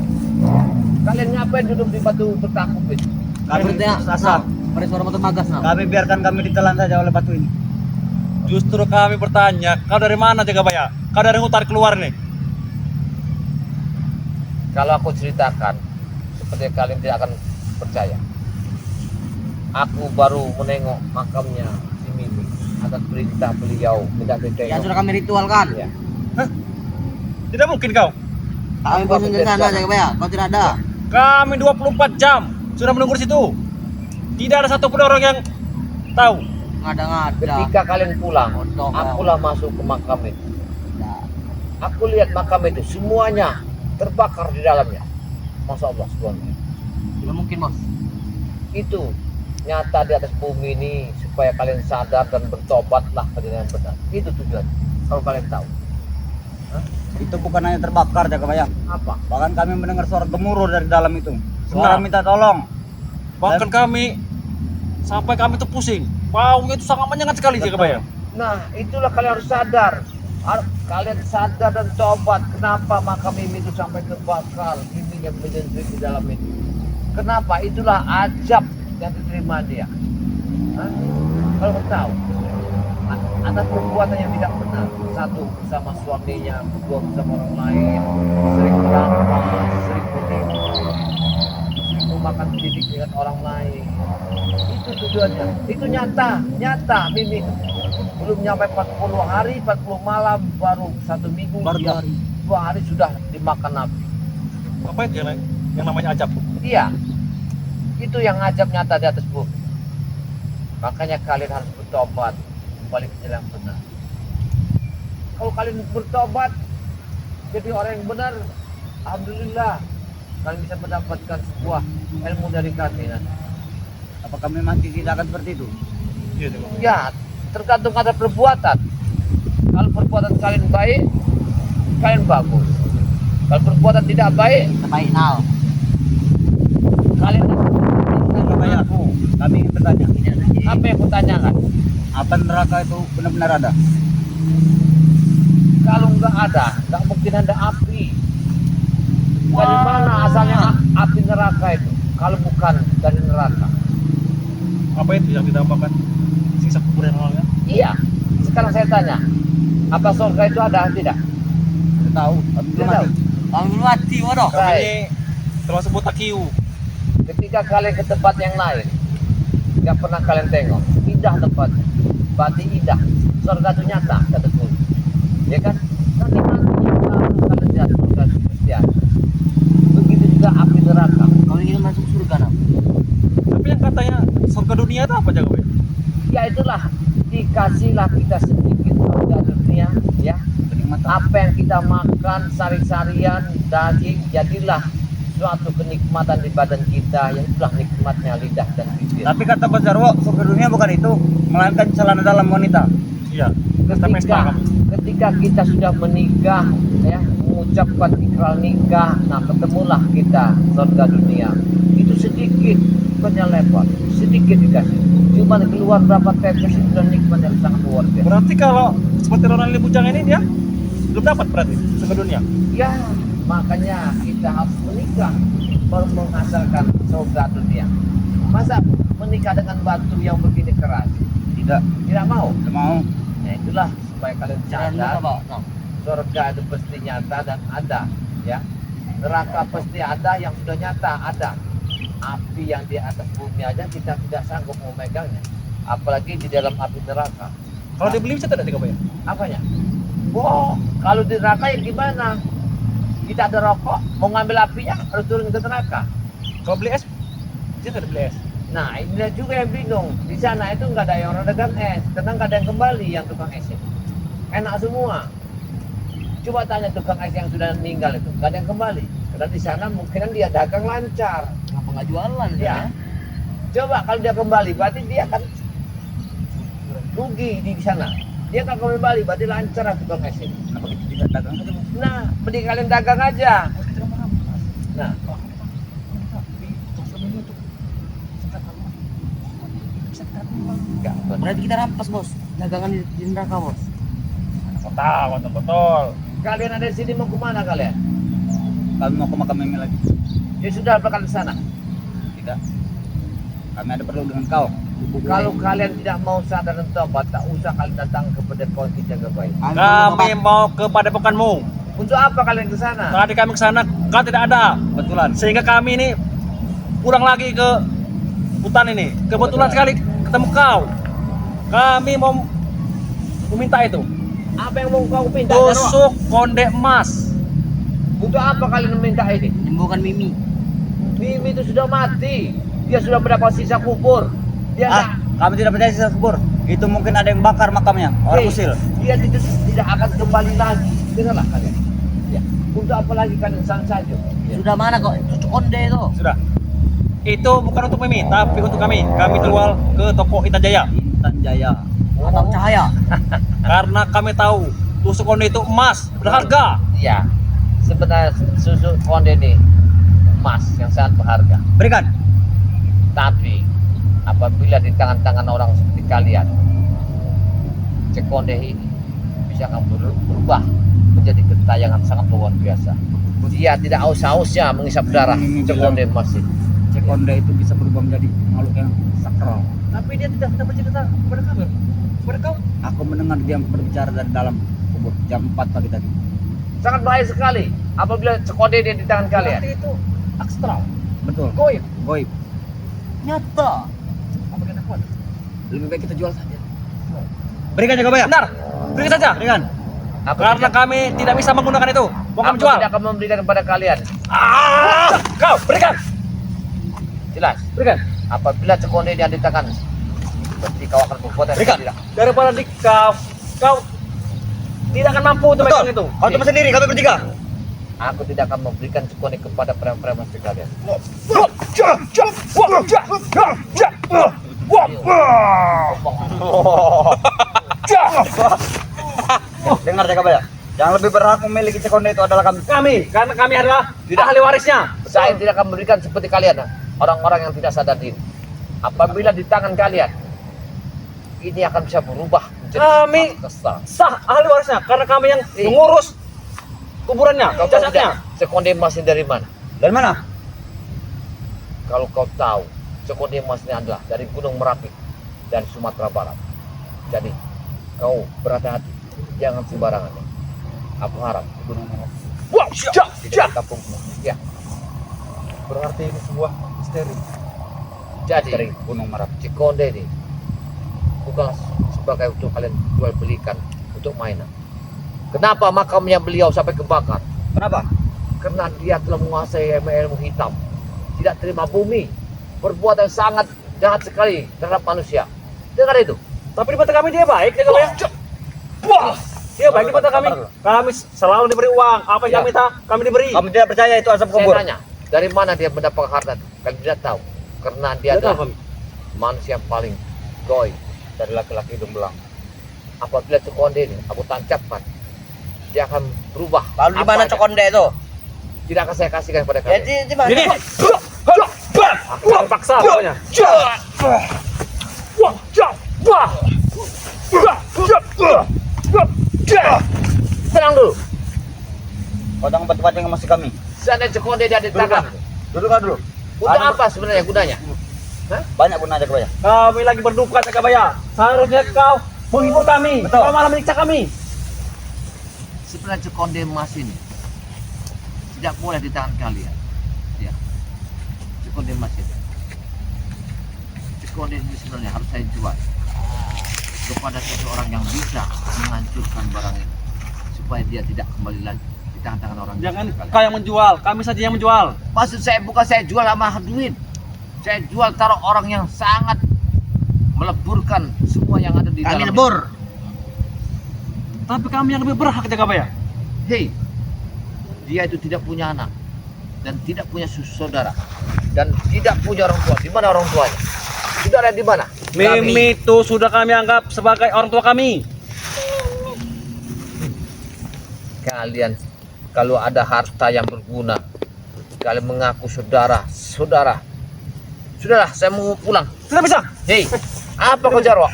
kalian ngapain duduk di batu bertakuk itu? Kami sasar. Pada suara motor magas nah. Kami biarkan kami ditelan saja oleh batu ini. Justru kami bertanya, kau dari mana Jagabaya? Kau dari hutan keluar nih? Kalau aku ceritakan, seperti kalian tidak akan percaya. Aku baru menengok makamnya si Mimi atas perintah beliau minta Yang ditengok. sudah kami ritualkan. Ya. Tidak mungkin kau. Kami bosan di sana Jaga ya. Kau tidak ada. Kami 24 jam sudah menunggu di situ. Tidak ada satupun orang yang tahu. Ngada-ngada. Ketika kalian pulang, Bodoh. akulah masuk ke makam itu. Tidak. Aku lihat makam itu semuanya terbakar di dalamnya. Masya Allah subhanallah. Tidak mungkin bos. Itu nyata di atas bumi ini supaya kalian sadar dan bertobatlah pada yang benar. Itu tujuan. Kalau kalian tahu. Itu bukan hanya terbakar Jakabaya. Apa? Bahkan kami mendengar suara gemuruh dari dalam itu. Suara Benar. minta tolong. Bahkan kami sampai kami tuh pusing. Baunya itu sangat menyengat sekali Betul. Jagabaya. Nah, itulah kalian harus sadar. Kalian sadar dan tobat. Kenapa makam Mimi itu sampai terbakar? Mimi yang menyendiri di dalam itu. Kenapa? Itulah ajab yang diterima dia. Hah? Kalau kau tahu, atas perbuatan yang tidak benar. Satu, bersama suaminya. Kedua, bersama orang lain. Sering merampas, sering menipu. Sering memakan pendidik dengan orang lain. Itu tujuannya. Itu nyata Mimi. Belum nyampe 40 hari, 40 malam, baru 1 minggu, Baru dia 2 hari sudah dimakan api. Apa itu yang namanya ajab? Iya, itu yang ngajak nyata di atas bumi. Makanya kalian harus bertobat, balik ke jalan yang benar. Kalau kalian bertobat, jadi orang yang benar, alhamdulillah, kalian bisa mendapatkan sebuah ilmu dari kami. Apa kami masih tidak akan seperti itu? Iya Jagabaya. Ya, tergantung ada perbuatan. Kalau perbuatan kalian baik, kalian bagus. Kalau perbuatan tidak baik, Terbaik now. kalian Jakabaya, kami ingin bertanya. apa yang kutanyakan? Apa neraka itu benar-benar ada? Kalau nggak ada, nggak mungkin ada api. Dari mana asalnya api neraka itu? Kalau bukan dari neraka. Apa itu yang dinamakan siksa kubur yang awalnya? Iya. Sekarang saya tanya, apa surga itu ada tidak? Tidak tahu. Kami belum Tidak tahu. mati. Kami belum mati waduh. Kami Baik. ini termasuk botakiu. Ketika kalian ke tempat yang lain, nggak pernah kalian tengok, indah tempatnya, berarti indah. Surga itu nyata, kata Tuhan. Ya kan? Nanti kalian lihat surga itu pasti ada. Begitu juga api neraka. Kau ingin masuk surga nah. Tapi yang katanya surga dunia itu apa Jagabaya? Ya itulah, dikasihlah kita sedikit surga dunia, ya. Kenikmatan. Apa yang kita makan, sari-sarian, daging, jadilah suatu kenikmatan di badan kita, yang itulah nikmatnya lidah dan bibir. Tapi kata Bos Jarwo, surga dunia bukan itu, melainkan celana dalam wanita. Iya. Kita pesta ketika kami. ketika kita sudah menikah, ya, mengucapkan ikrar nikah, nah ketemulah kita surga dunia. Itu sedikit, bukannya lebar, sedikit dikasih. Cuma keluar berapa tetes itu dan nikmat yang sangat luar biasa. Berarti kalau seperti Ronald Bujang ini dia belum dapat berarti surga dunia. Ya, makanya kita harus menikah baru menghasilkan surga dunia. Masa menikah dengan batu yang begini keras? Tidak mau. Tidak mau. Nah itulah supaya kalian sadar surga itu pasti nyata dan ada, ya. Neraka pasti ada, yang sudah nyata ada. Api yang di atas bumi aja kita tidak sanggup memegangnya, apalagi di dalam api neraka. Kalau dibeli bisa tidak dikau bayar? Apanya? Wow, kalau di neraka ya gimana? Kita ada rokok, mau ngambil apinya harus turun ke neraka. Kalau beli es, bisa tidak beli es? Nah, inilah juga yang bingung. Di sana itu nggak ada yang orang dagang es, karena nggak ada yang kembali yang tukang es itu. Enak semua. Coba tanya tukang es yang sudah meninggal itu, nggak ada yang kembali. Karena di sana mungkin dia dagang lancar. Kenapa nggak jualan Ya. Coba kalau dia kembali, berarti dia kan rugi di sana. Dia kan kembali, berarti lancar lah tukang es ini. Kenapa kita tidak dagang saja, Bos? Nah, mending kalian dagang aja. Nah, enggak, Berarti kita rampas bos, dagangan di neraka bos. Tahu, betul. kalian ada di sini mau kemana kalian? Kami mau ke makam Mimi lagi. Ya sudah bakal ke sana. Tidak. Kami ada perlu dengan kau. Kalau kalian tidak mau sadar dan tobat, tak usah kalian datang kepada kawan kita baik. Kami mau ke padepokanmu. Untuk apa kalian ke sana? Tadi kami ke sana, kau tidak ada. Betulan. Sehingga kami ini pulang lagi ke hutan ini. Kebetulan sekali ketemu kau. Kami mau meminta itu. Apa yang mau kau minta? Tusuk konde emas. Untuk apa kalian meminta ini? Menyembuhkan Mimi. Mimi itu sudah mati. Dia sudah mendapat sisa kubur. Dia Kami tidak percaya sisa kubur. Itu mungkin ada yang bakar makamnya. Orang usil. Dia tidak akan kembali lagi. Dengarlah kalian. Ya. Untuk apa lagi kalian sang saja? Sudah mana kok? Cucuk konde itu. Sudah. Itu bukan untuk Mimi, tapi untuk kami. Kami jual ke toko Intan Jaya. Intan Jaya. Atau cahaya. Karena kami tahu tusuk konde itu emas berharga. Iya. Sebenarnya susu konde ini emas yang sangat berharga. Berikan. Tapi apabila di tangan-tangan orang seperti kalian, cek konde ini bisa akan berubah menjadi kentayangan sangat luar biasa. Dia tidak aus-ausnya menghisap darah cek konde emas ini. Cek konde itu bisa berubah menjadi makhluk yang sakral. Tapi dia tidak bercerita kepada kami. Kepada kau. Aku mendengar dia berbicara dari dalam kubur jam 4 pagi tadi. Sangat bahaya sekali apabila cek konde dia di tangan kalian. Berarti itu astral. Betul. Goib. Goib. Nyata. Apa kita kuat? Lebih baik kita jual saja. Berikan jaga bayar. Benar. Berikan saja. Berikan. Aku Karena tidak, kami tidak bisa menggunakan itu. Mau kami aku jual. tidak akan memberikan kepada kalian. Kau berikan. Jelas. Berikan. Apabila cek konde dia di tangan, berarti kau akan berbuat yang Berikan. tidak. Daripada di kau tidak akan mampu untuk megang itu. Kau cuma sendiri, kami bertiga. Aku tidak akan memberikan cek konde kepada preman-preman seperti kalian. Dengar jaga bayar. Yang lebih berhak memiliki cek konde itu adalah kami. Karena kami adalah ahli warisnya. Saya tidak akan memberikan seperti kalian, orang-orang yang tidak sadar diri. Apabila di tangan kalian, ini akan bisa berubah menjadi Kami kesal. sah ahli warisnya karena kami yang mengurus kuburannya, Kau tahu tidak jasadnya. cek konde emas ini dari mana? Dari mana? Kalau kau tahu, cek konde emas ini adalah dari Gunung Merapi dan Sumatera Barat. Jadi, kau berhati-hati, jangan sembarangan. Aku harap Gunung Merapi tidak kampungmu. Ya, Berarti ini sebuah misteri. jadi Dari Gunung Merapi. cek konde ini bukan sebagai untuk kalian jual belikan untuk mainan. Kenapa makamnya beliau sampai kebakar? Kenapa? Karena dia telah menguasai ilmu hitam, tidak terima bumi, perbuatan sangat jahat sekali terhadap manusia. Dengar itu. Tapi di mata kami dia baik, dia ya. Dia baik di mata kami. Kami selalu diberi uang. Apa yang kami minta, kami diberi. Kami tidak percaya itu asap Saya kubur. tanya, dari mana dia mendapat harta? Kalian tidak tahu. Karena dia Tidak tahu adalah kami. manusia yang paling goy dari laki-laki hidung belang. Apabila itu konde ini, aku tancapkan dia akan berubah. Lalu di mana Apa Cokonde itu? Tidak akan saya kasihkan kepada Ya kalian. di mana? Ini. Aku akan paksa pokoknya. Tenang dulu. Kau jangan pancing-pancing masih kami. Seandainya Cokonde dia di tangan. Duduk kau dulu. Untuk apa sebenarnya gunanya? Banyak guna aja kebaya. Kami lagi berduka Cakabaya. Seharusnya kau menghibur kami. Betul. Kau malah menyiksa kami. Sebenarnya Cokonde emas ini tidak boleh di tangan kalian. Ya. Cokonde emas ini. Cokonde ini sebenarnya harus saya jual kepada seseorang yang bisa menghancurkan barang ini supaya dia tidak kembali lagi di tangan-tangan orang. Jangan seperti kau yang menjual, kami saja yang menjual. Maksud saya bukan saya jual sama duit. Saya jual taruh orang yang sangat meleburkan semua yang ada di Kami dalam. lebur. Tapi kami yang lebih berhak Cakabaya. Hei, dia itu tidak punya anak dan tidak punya saudara dan tidak punya orang tua. Di mana orang tuanya? Saudara di mana? Mimi itu sudah kami anggap sebagai orang tua kami. Kalian kalau ada harta yang berguna, kalian mengaku saudara. Sudahlah, saya mau pulang. Tidak bisa. Hei, apa kau Jarwo?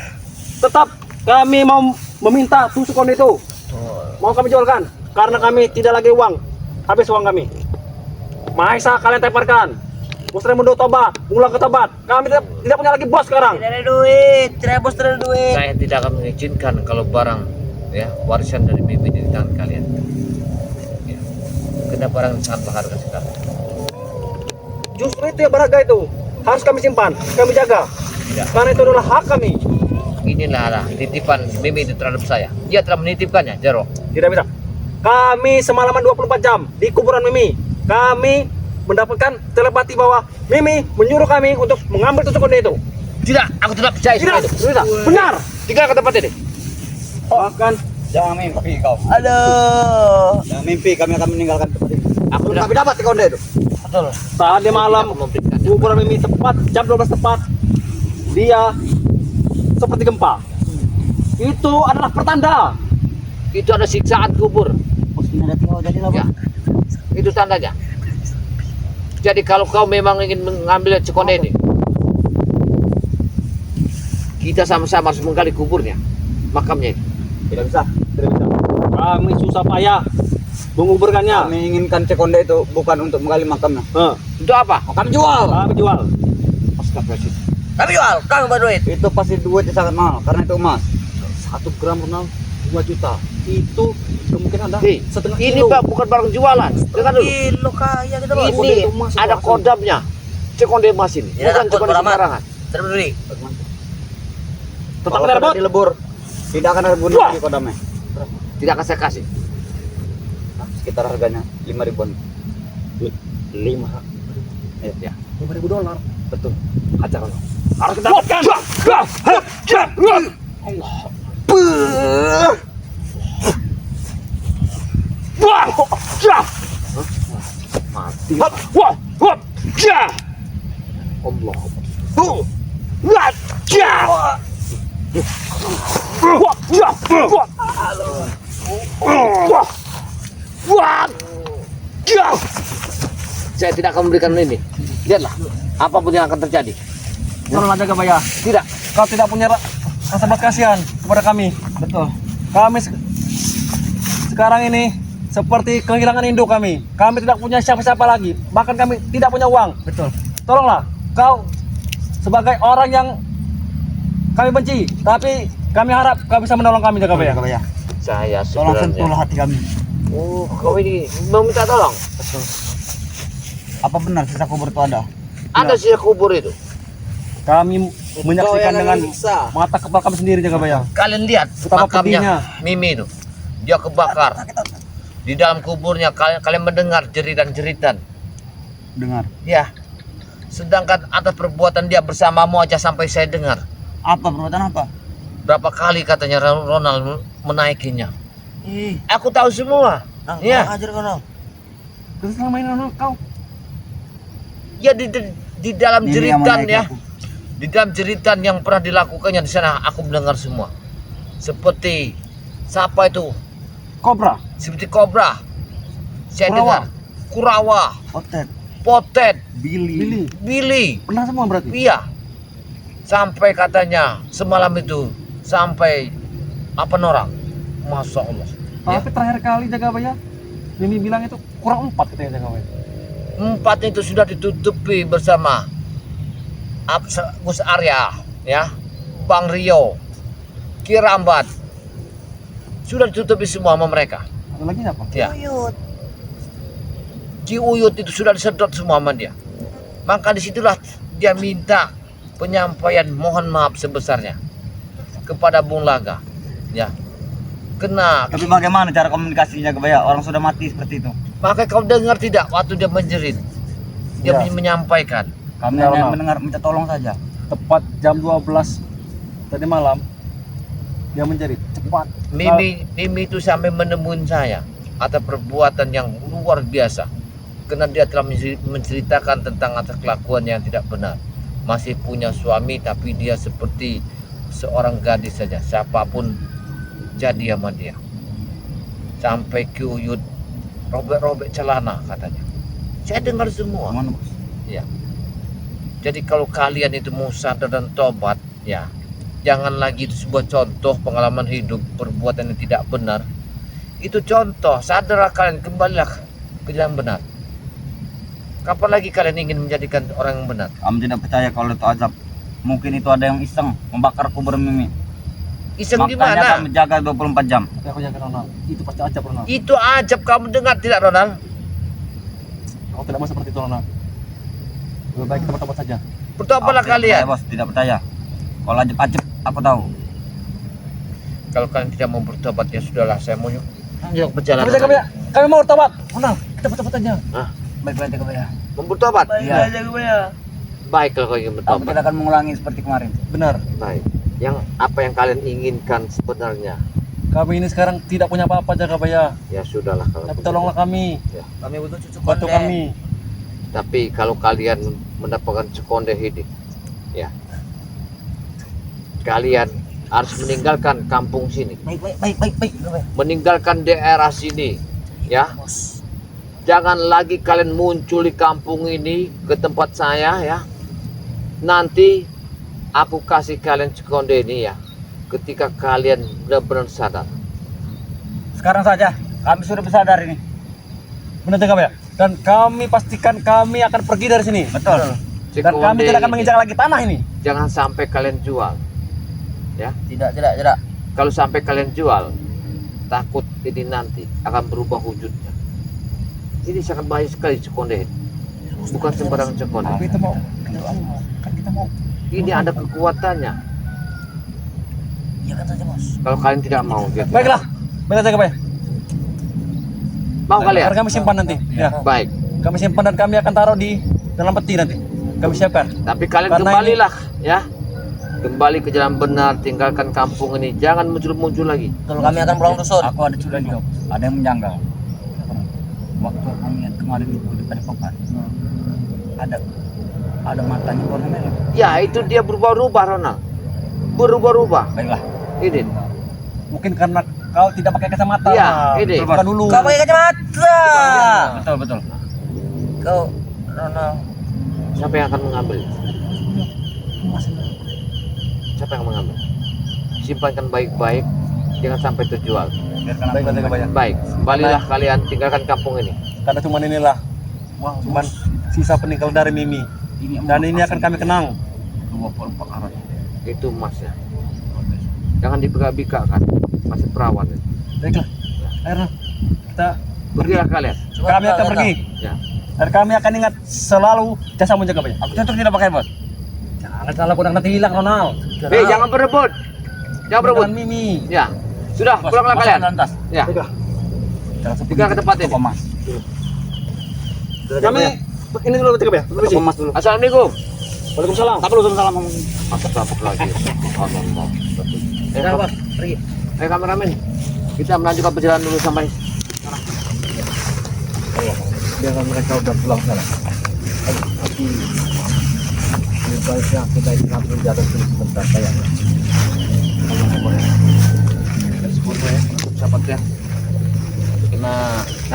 Tetap kami mau meminta tusuk konde itu. Mau kami jualkan karena kami tidak lagi uang. Habis uang kami. Mahesa kalian teparkan. Muslim mundur tobat, pulang ke tobat. Kami tidak punya lagi bos sekarang. Tidak ada duit, tidak bos, tidak ada duit. Saya tidak akan mengizinkan kalau barang ya warisan dari Bibi di tangan kalian. Ya. Karena barang sangat berharga sekali. Justru itu yang berharga itu. Harus kami simpan, kami jaga. Tidak. Karena itu adalah hak kami. Inilah titipan Mimi itu terhadap saya. Dia telah menitipkannya, Jarwo. Tidak bisa. Kami semalaman 24 jam di kuburan Mimi. Kami mendapatkan telepati bahwa Mimi menyuruh kami untuk mengambil tusuk konde itu. Tidak, aku tidak percaya Tidak, semua itu. tidak. Benar. Tinggal ke tempat ini. Bahkan Jangan mimpi kau. Aduh. Jangan mimpi kami akan meninggalkan tempat ini. Aku Belum tidak kami dapat di konde itu. Betul. saat di malam memberikannya. kuburan Mimi tepat jam 12 tepat dia seperti gempa. Itu adalah pertanda. Itu ada siksaan kubur. Bos ini ada tinggal jadi lah. Ya. Itu tandanya. Jadi kalau kau memang ingin mengambil Cokonde ini, kita sama-sama harus menggali kuburnya, makamnya itu. Tidak bisa, tidak bisa. Kami susah payah menguburkannya. Kami inginkan Cekonde itu bukan untuk menggali makamnya. Untuk apa? Mau kami jual. Kami jual. Astagfirullahaladzim. Kami jual, kami berduit. Itu pasti duitnya sangat mahal karena itu emas. 1 gram renal 2 juta. Itu kemungkinan ada Hei, setengah ini kilo. Pak bukan barang jualan. Dengar dulu. Kilo kaya kita bos. Ini ada kodamnya. Cokonde emas ini, Tidak bukan takut, Cokonde Beramat. sembarangan. Tidak peduli. Tetap Kalau tidak sudah dapat. dilebur, tidak akan ada guna Wah. lagi kodamnya. Tidak akan saya kasih. Sekitar harganya 5 ribuan. 5 Ya. $5.000. Betul. Hajar Allah. Harus kita dapatkan. Allah. Wah, ya. Mati. Wah, wah, wah, ya. Allah. Wah, ya. Wah, ya. Wah. Wah. Wah. Ya. Saya tidak akan memberikan ini. Lihatlah, apapun yang akan terjadi. Tolong aja Gabaya. Tidak. Kau tidak punya rasa belas kasihan kepada kami. Betul. Kami sekarang ini seperti kehilangan induk kami. Kami tidak punya siapa-siapa lagi. Bahkan kami tidak punya uang. Betul. Tolonglah, kau sebagai orang yang kami benci, tapi kami harap kau bisa menolong kami, Gabaya. Gabaya. Saya Tolong sentuhlah sebenarnya. hati kami. Oh, kau ini mau minta tolong? Apa benar sisa kubur itu ada? Ada sisa kubur itu. Kami menyaksikan dengan bisa. mata kepala kami sendiri, Gabaya. Kalian lihat Betapa pedihnya. makamnya Mimi itu. Dia kebakar. Di dalam kuburnya kalian mendengar jeritan-jeritan. Dengar. Ya. Sedangkan atas perbuatan dia bersamamu aja sampai saya dengar. Apa perbuatan apa? Berapa kali katanya Ronald menaikinya. Ih, Aku tahu semua. Nang, Iya. ajar kau Nang. Terus selama ini kau Ya di dalam Ini yang jeritan menaiki ya. aku. Di dalam jeritan yang pernah dilakukannya di sana aku mendengar semua. Seperti siapa itu Kobra. seperti kobra. Saya Kurawa. dengar kurawa, Otet. potet, Billy. bili. Pernah semua berarti? Iya. Sampai katanya semalam itu sampai apa orang? Masya Allah. Tapi terakhir kali jaga bayar, Mimi bilang itu kurang 4 katanya jaga bayar. 4 itu sudah ditutupi bersama Gus Arya, ya, Bang Rio, Kirambat, sudah ditutupi semua sama mereka. Ada lagi apa? Ya. Ki Uyut itu sudah disedot semua sama dia. Maka disitulah dia minta penyampaian mohon maaf sebesarnya kepada Bung Laga, ya. Kena. Tapi bagaimana cara komunikasinya ke Baya? Orang sudah mati seperti itu. Maka kau dengar tidak waktu dia menjerit, dia Ya. menyampaikan. Kami Benar, hanya benar. mendengar minta tolong saja. Tepat jam 12 tadi malam dia menjerit cepat. Mimi itu sampai menemuin saya atas perbuatan yang luar biasa. Karena dia telah menceritakan tentang atas kelakuan yang tidak benar. Masih punya suami tapi dia seperti seorang gadis saja. Siapapun jadi sama dia. Sampai Ki Uyut robek-robek celana katanya. Saya dengar semua. Mana bos? Ya. Jadi kalau kalian itu mau sadar dan tobat, ya, jangan lagi itu sebuah contoh pengalaman hidup perbuatan yang tidak benar. Itu contoh, sadarlah kalian, kembalilah ke jalan benar. Kapan lagi kalian ingin menjadikan orang yang benar? Kami tidak percaya kalau itu azab. Mungkin itu ada yang iseng membakar kubur Mimi. Iseng di Makanya mana? kami jaga 24 jam. Tapi aku jaga Ronald. Itu pasti acap Ronald. Itu ajab, kamu dengar tidak, Ronald? Aku tidak mau seperti itu Ronald. Lebih baik kita bertobat saja. Bertobatlah Aku tidak kalian. percaya, bos, tidak percaya. Kalau ajab-ajab aku tahu. Kalau kalian tidak mau bertobat, ya sudahlah, saya mau lanjut perjalanan. Kami jaga Baya. Kami mau bertobat. Ronald, kita bertobat saja. Baik-baik jaga Baya. Mau bertobat? Iya. Baik kalau kau ingin Kami bertobat. tidak akan mengulangi seperti kemarin. Benar. Baik. Yang apa yang kalian inginkan sebenarnya? Kami ini sekarang tidak punya apa-apa jaga Baya. Ya sudahlah kalau Tapi begitu. tolonglah kami. Kami butuh cucu Bantu kami. Tapi kalau kalian mendapatkan sekonde hidup, ya, kalian harus meninggalkan kampung sini, Baik. meninggalkan daerah sini, ya. Jangan lagi kalian muncul di kampung ini ke tempat saya, ya. Nanti aku kasih kalian sekonde ini, ya. Ketika kalian benar-benar sadar. Sekarang saja. Kami sudah bersadar ini. Benar jaga Baya. Dan kami pastikan kami akan pergi dari sini. Betul. Dan kami tidak akan menginjak lagi tanah ini. Jangan sampai kalian jual, ya. Tidak. Kalau sampai kalian jual, takut ini nanti akan berubah wujudnya. Ini sangat bahaya sekali sekonde. Bukan sembarang sekonde. Tapi itu mau. Kan kita mau. Ini ada kekuatannya. Iya kan saja bos. Kalau kalian tidak mau, gitu. Baiklah. Benar jaga Baya. Mau kalian? Biar kami simpan nanti. Ya. Baik. Kami simpan dan kami akan taruh di dalam peti nanti. Kami siapkan. Tapi kalian Karena kembalilah, ya. Kembali ke jalan benar, tinggalkan kampung ini. Jangan muncul-muncul lagi. Betul, kami akan pulang dusun. Aku ada sudah juga. Ada yang menjanggal. Waktu kami lihat kemarin itu di Padepokan. Ada matanya warna merah. Ya, itu dia berubah-ubah, Ronald. Berubah-ubah. Baiklah. Ini. Mungkin karena kau tidak pakai kacamata. Iya, ini. Bukan dulu. Kau pakai kacamata. Betul. Kau Ronald. Siapa yang akan mengambil? Siapa yang mengambil? Simpankan baik-baik. Jangan sampai terjual. Baik, jaga Baya. Baik. Kembalilah kalian, tinggalkan kampung ini. Karena cuman inilah. Cuman sisa peninggal dari Mimi. Dan ini akan kami kenang. 24 karat. Itu emasnya. Jangan dibika-bikakan. Masih perawan. Baiklah. Akhirnya kita Pergilah kalian. kami akan pergi. Ya. Dan kami akan ingat selalu jasa menjaga Baya. Aku cocok tidak pakai bos. Jangan salah kau nanti hilang Ronald. Jangan berebut. Jangan berebut. Dengan Mimi. Ya. Sudah, pulanglah Masuk kalian. lantas. Ya. Baiklah. Tinggal ke tempat ini. Mas. Kami ini dulu jaga Baya. Permisi. Mas dulu. Assalamualaikum. Waalaikumsalam. Tak perlu salam. Masuk lagi. Allah. Sudah bos, pergi. Ayo kameramen. Kita melanjutkan perjalanan dulu sampai Biar mereka udah pulang sana. Tapi lebih baiknya kita istirahat dulu jatuh dulu sebentar kayak. Ngomong-ngomong ya. Sebentar ya, untuk sahabat ya.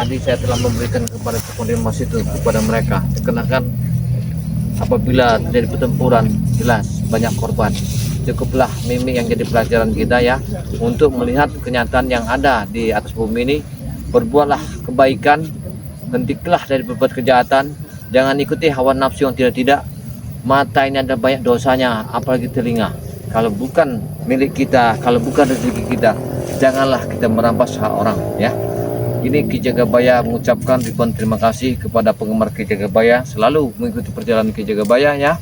tadi saya telah memberikan kepada konfirmasi itu kepada mereka. Dikarenakan apabila terjadi pertempuran jelas banyak korban. Cukuplah Mimi yang jadi pelajaran kita ya, untuk melihat kenyataan yang ada di atas bumi ini. Berbuatlah kebaikan, hentikanlah dari berbuat kejahatan, jangan ikuti hawa nafsu yang tidak-tidak. Mata ini ada banyak dosanya, apalagi telinga. Kalau bukan milik kita, kalau bukan rezeki kita, janganlah kita merampas hak orang ya. Ini Ki Jagabaya mengucapkan ribuan terima kasih kepada penggemar Ki Jagabaya, selalu mengikuti perjalanan Ki Jagabaya ya.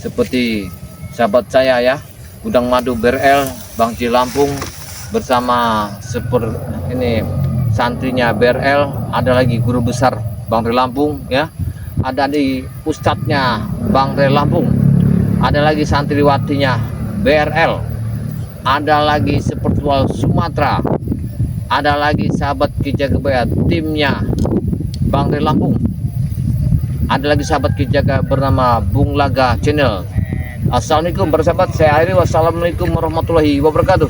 Seperti sahabat saya ya, Gudang Madu BRL, Bang Ci Lampung, bersama ini santrinya BRL, ada lagi guru besar Bang Re Lampung ya, ada di ustadznya Bang Re Lampung, ada lagi santriwatinya BRL, ada lagi Sepertual Sumatera, ada lagi sahabat Ki Jagabaya timnya Bang Re Lampung, ada lagi sahabat Ki Jaga bernama Bung Laga Channel. Assalamualaikum para sahabat, saya akhiri. Wassalamualaikum warahmatullahi wabarakatuh.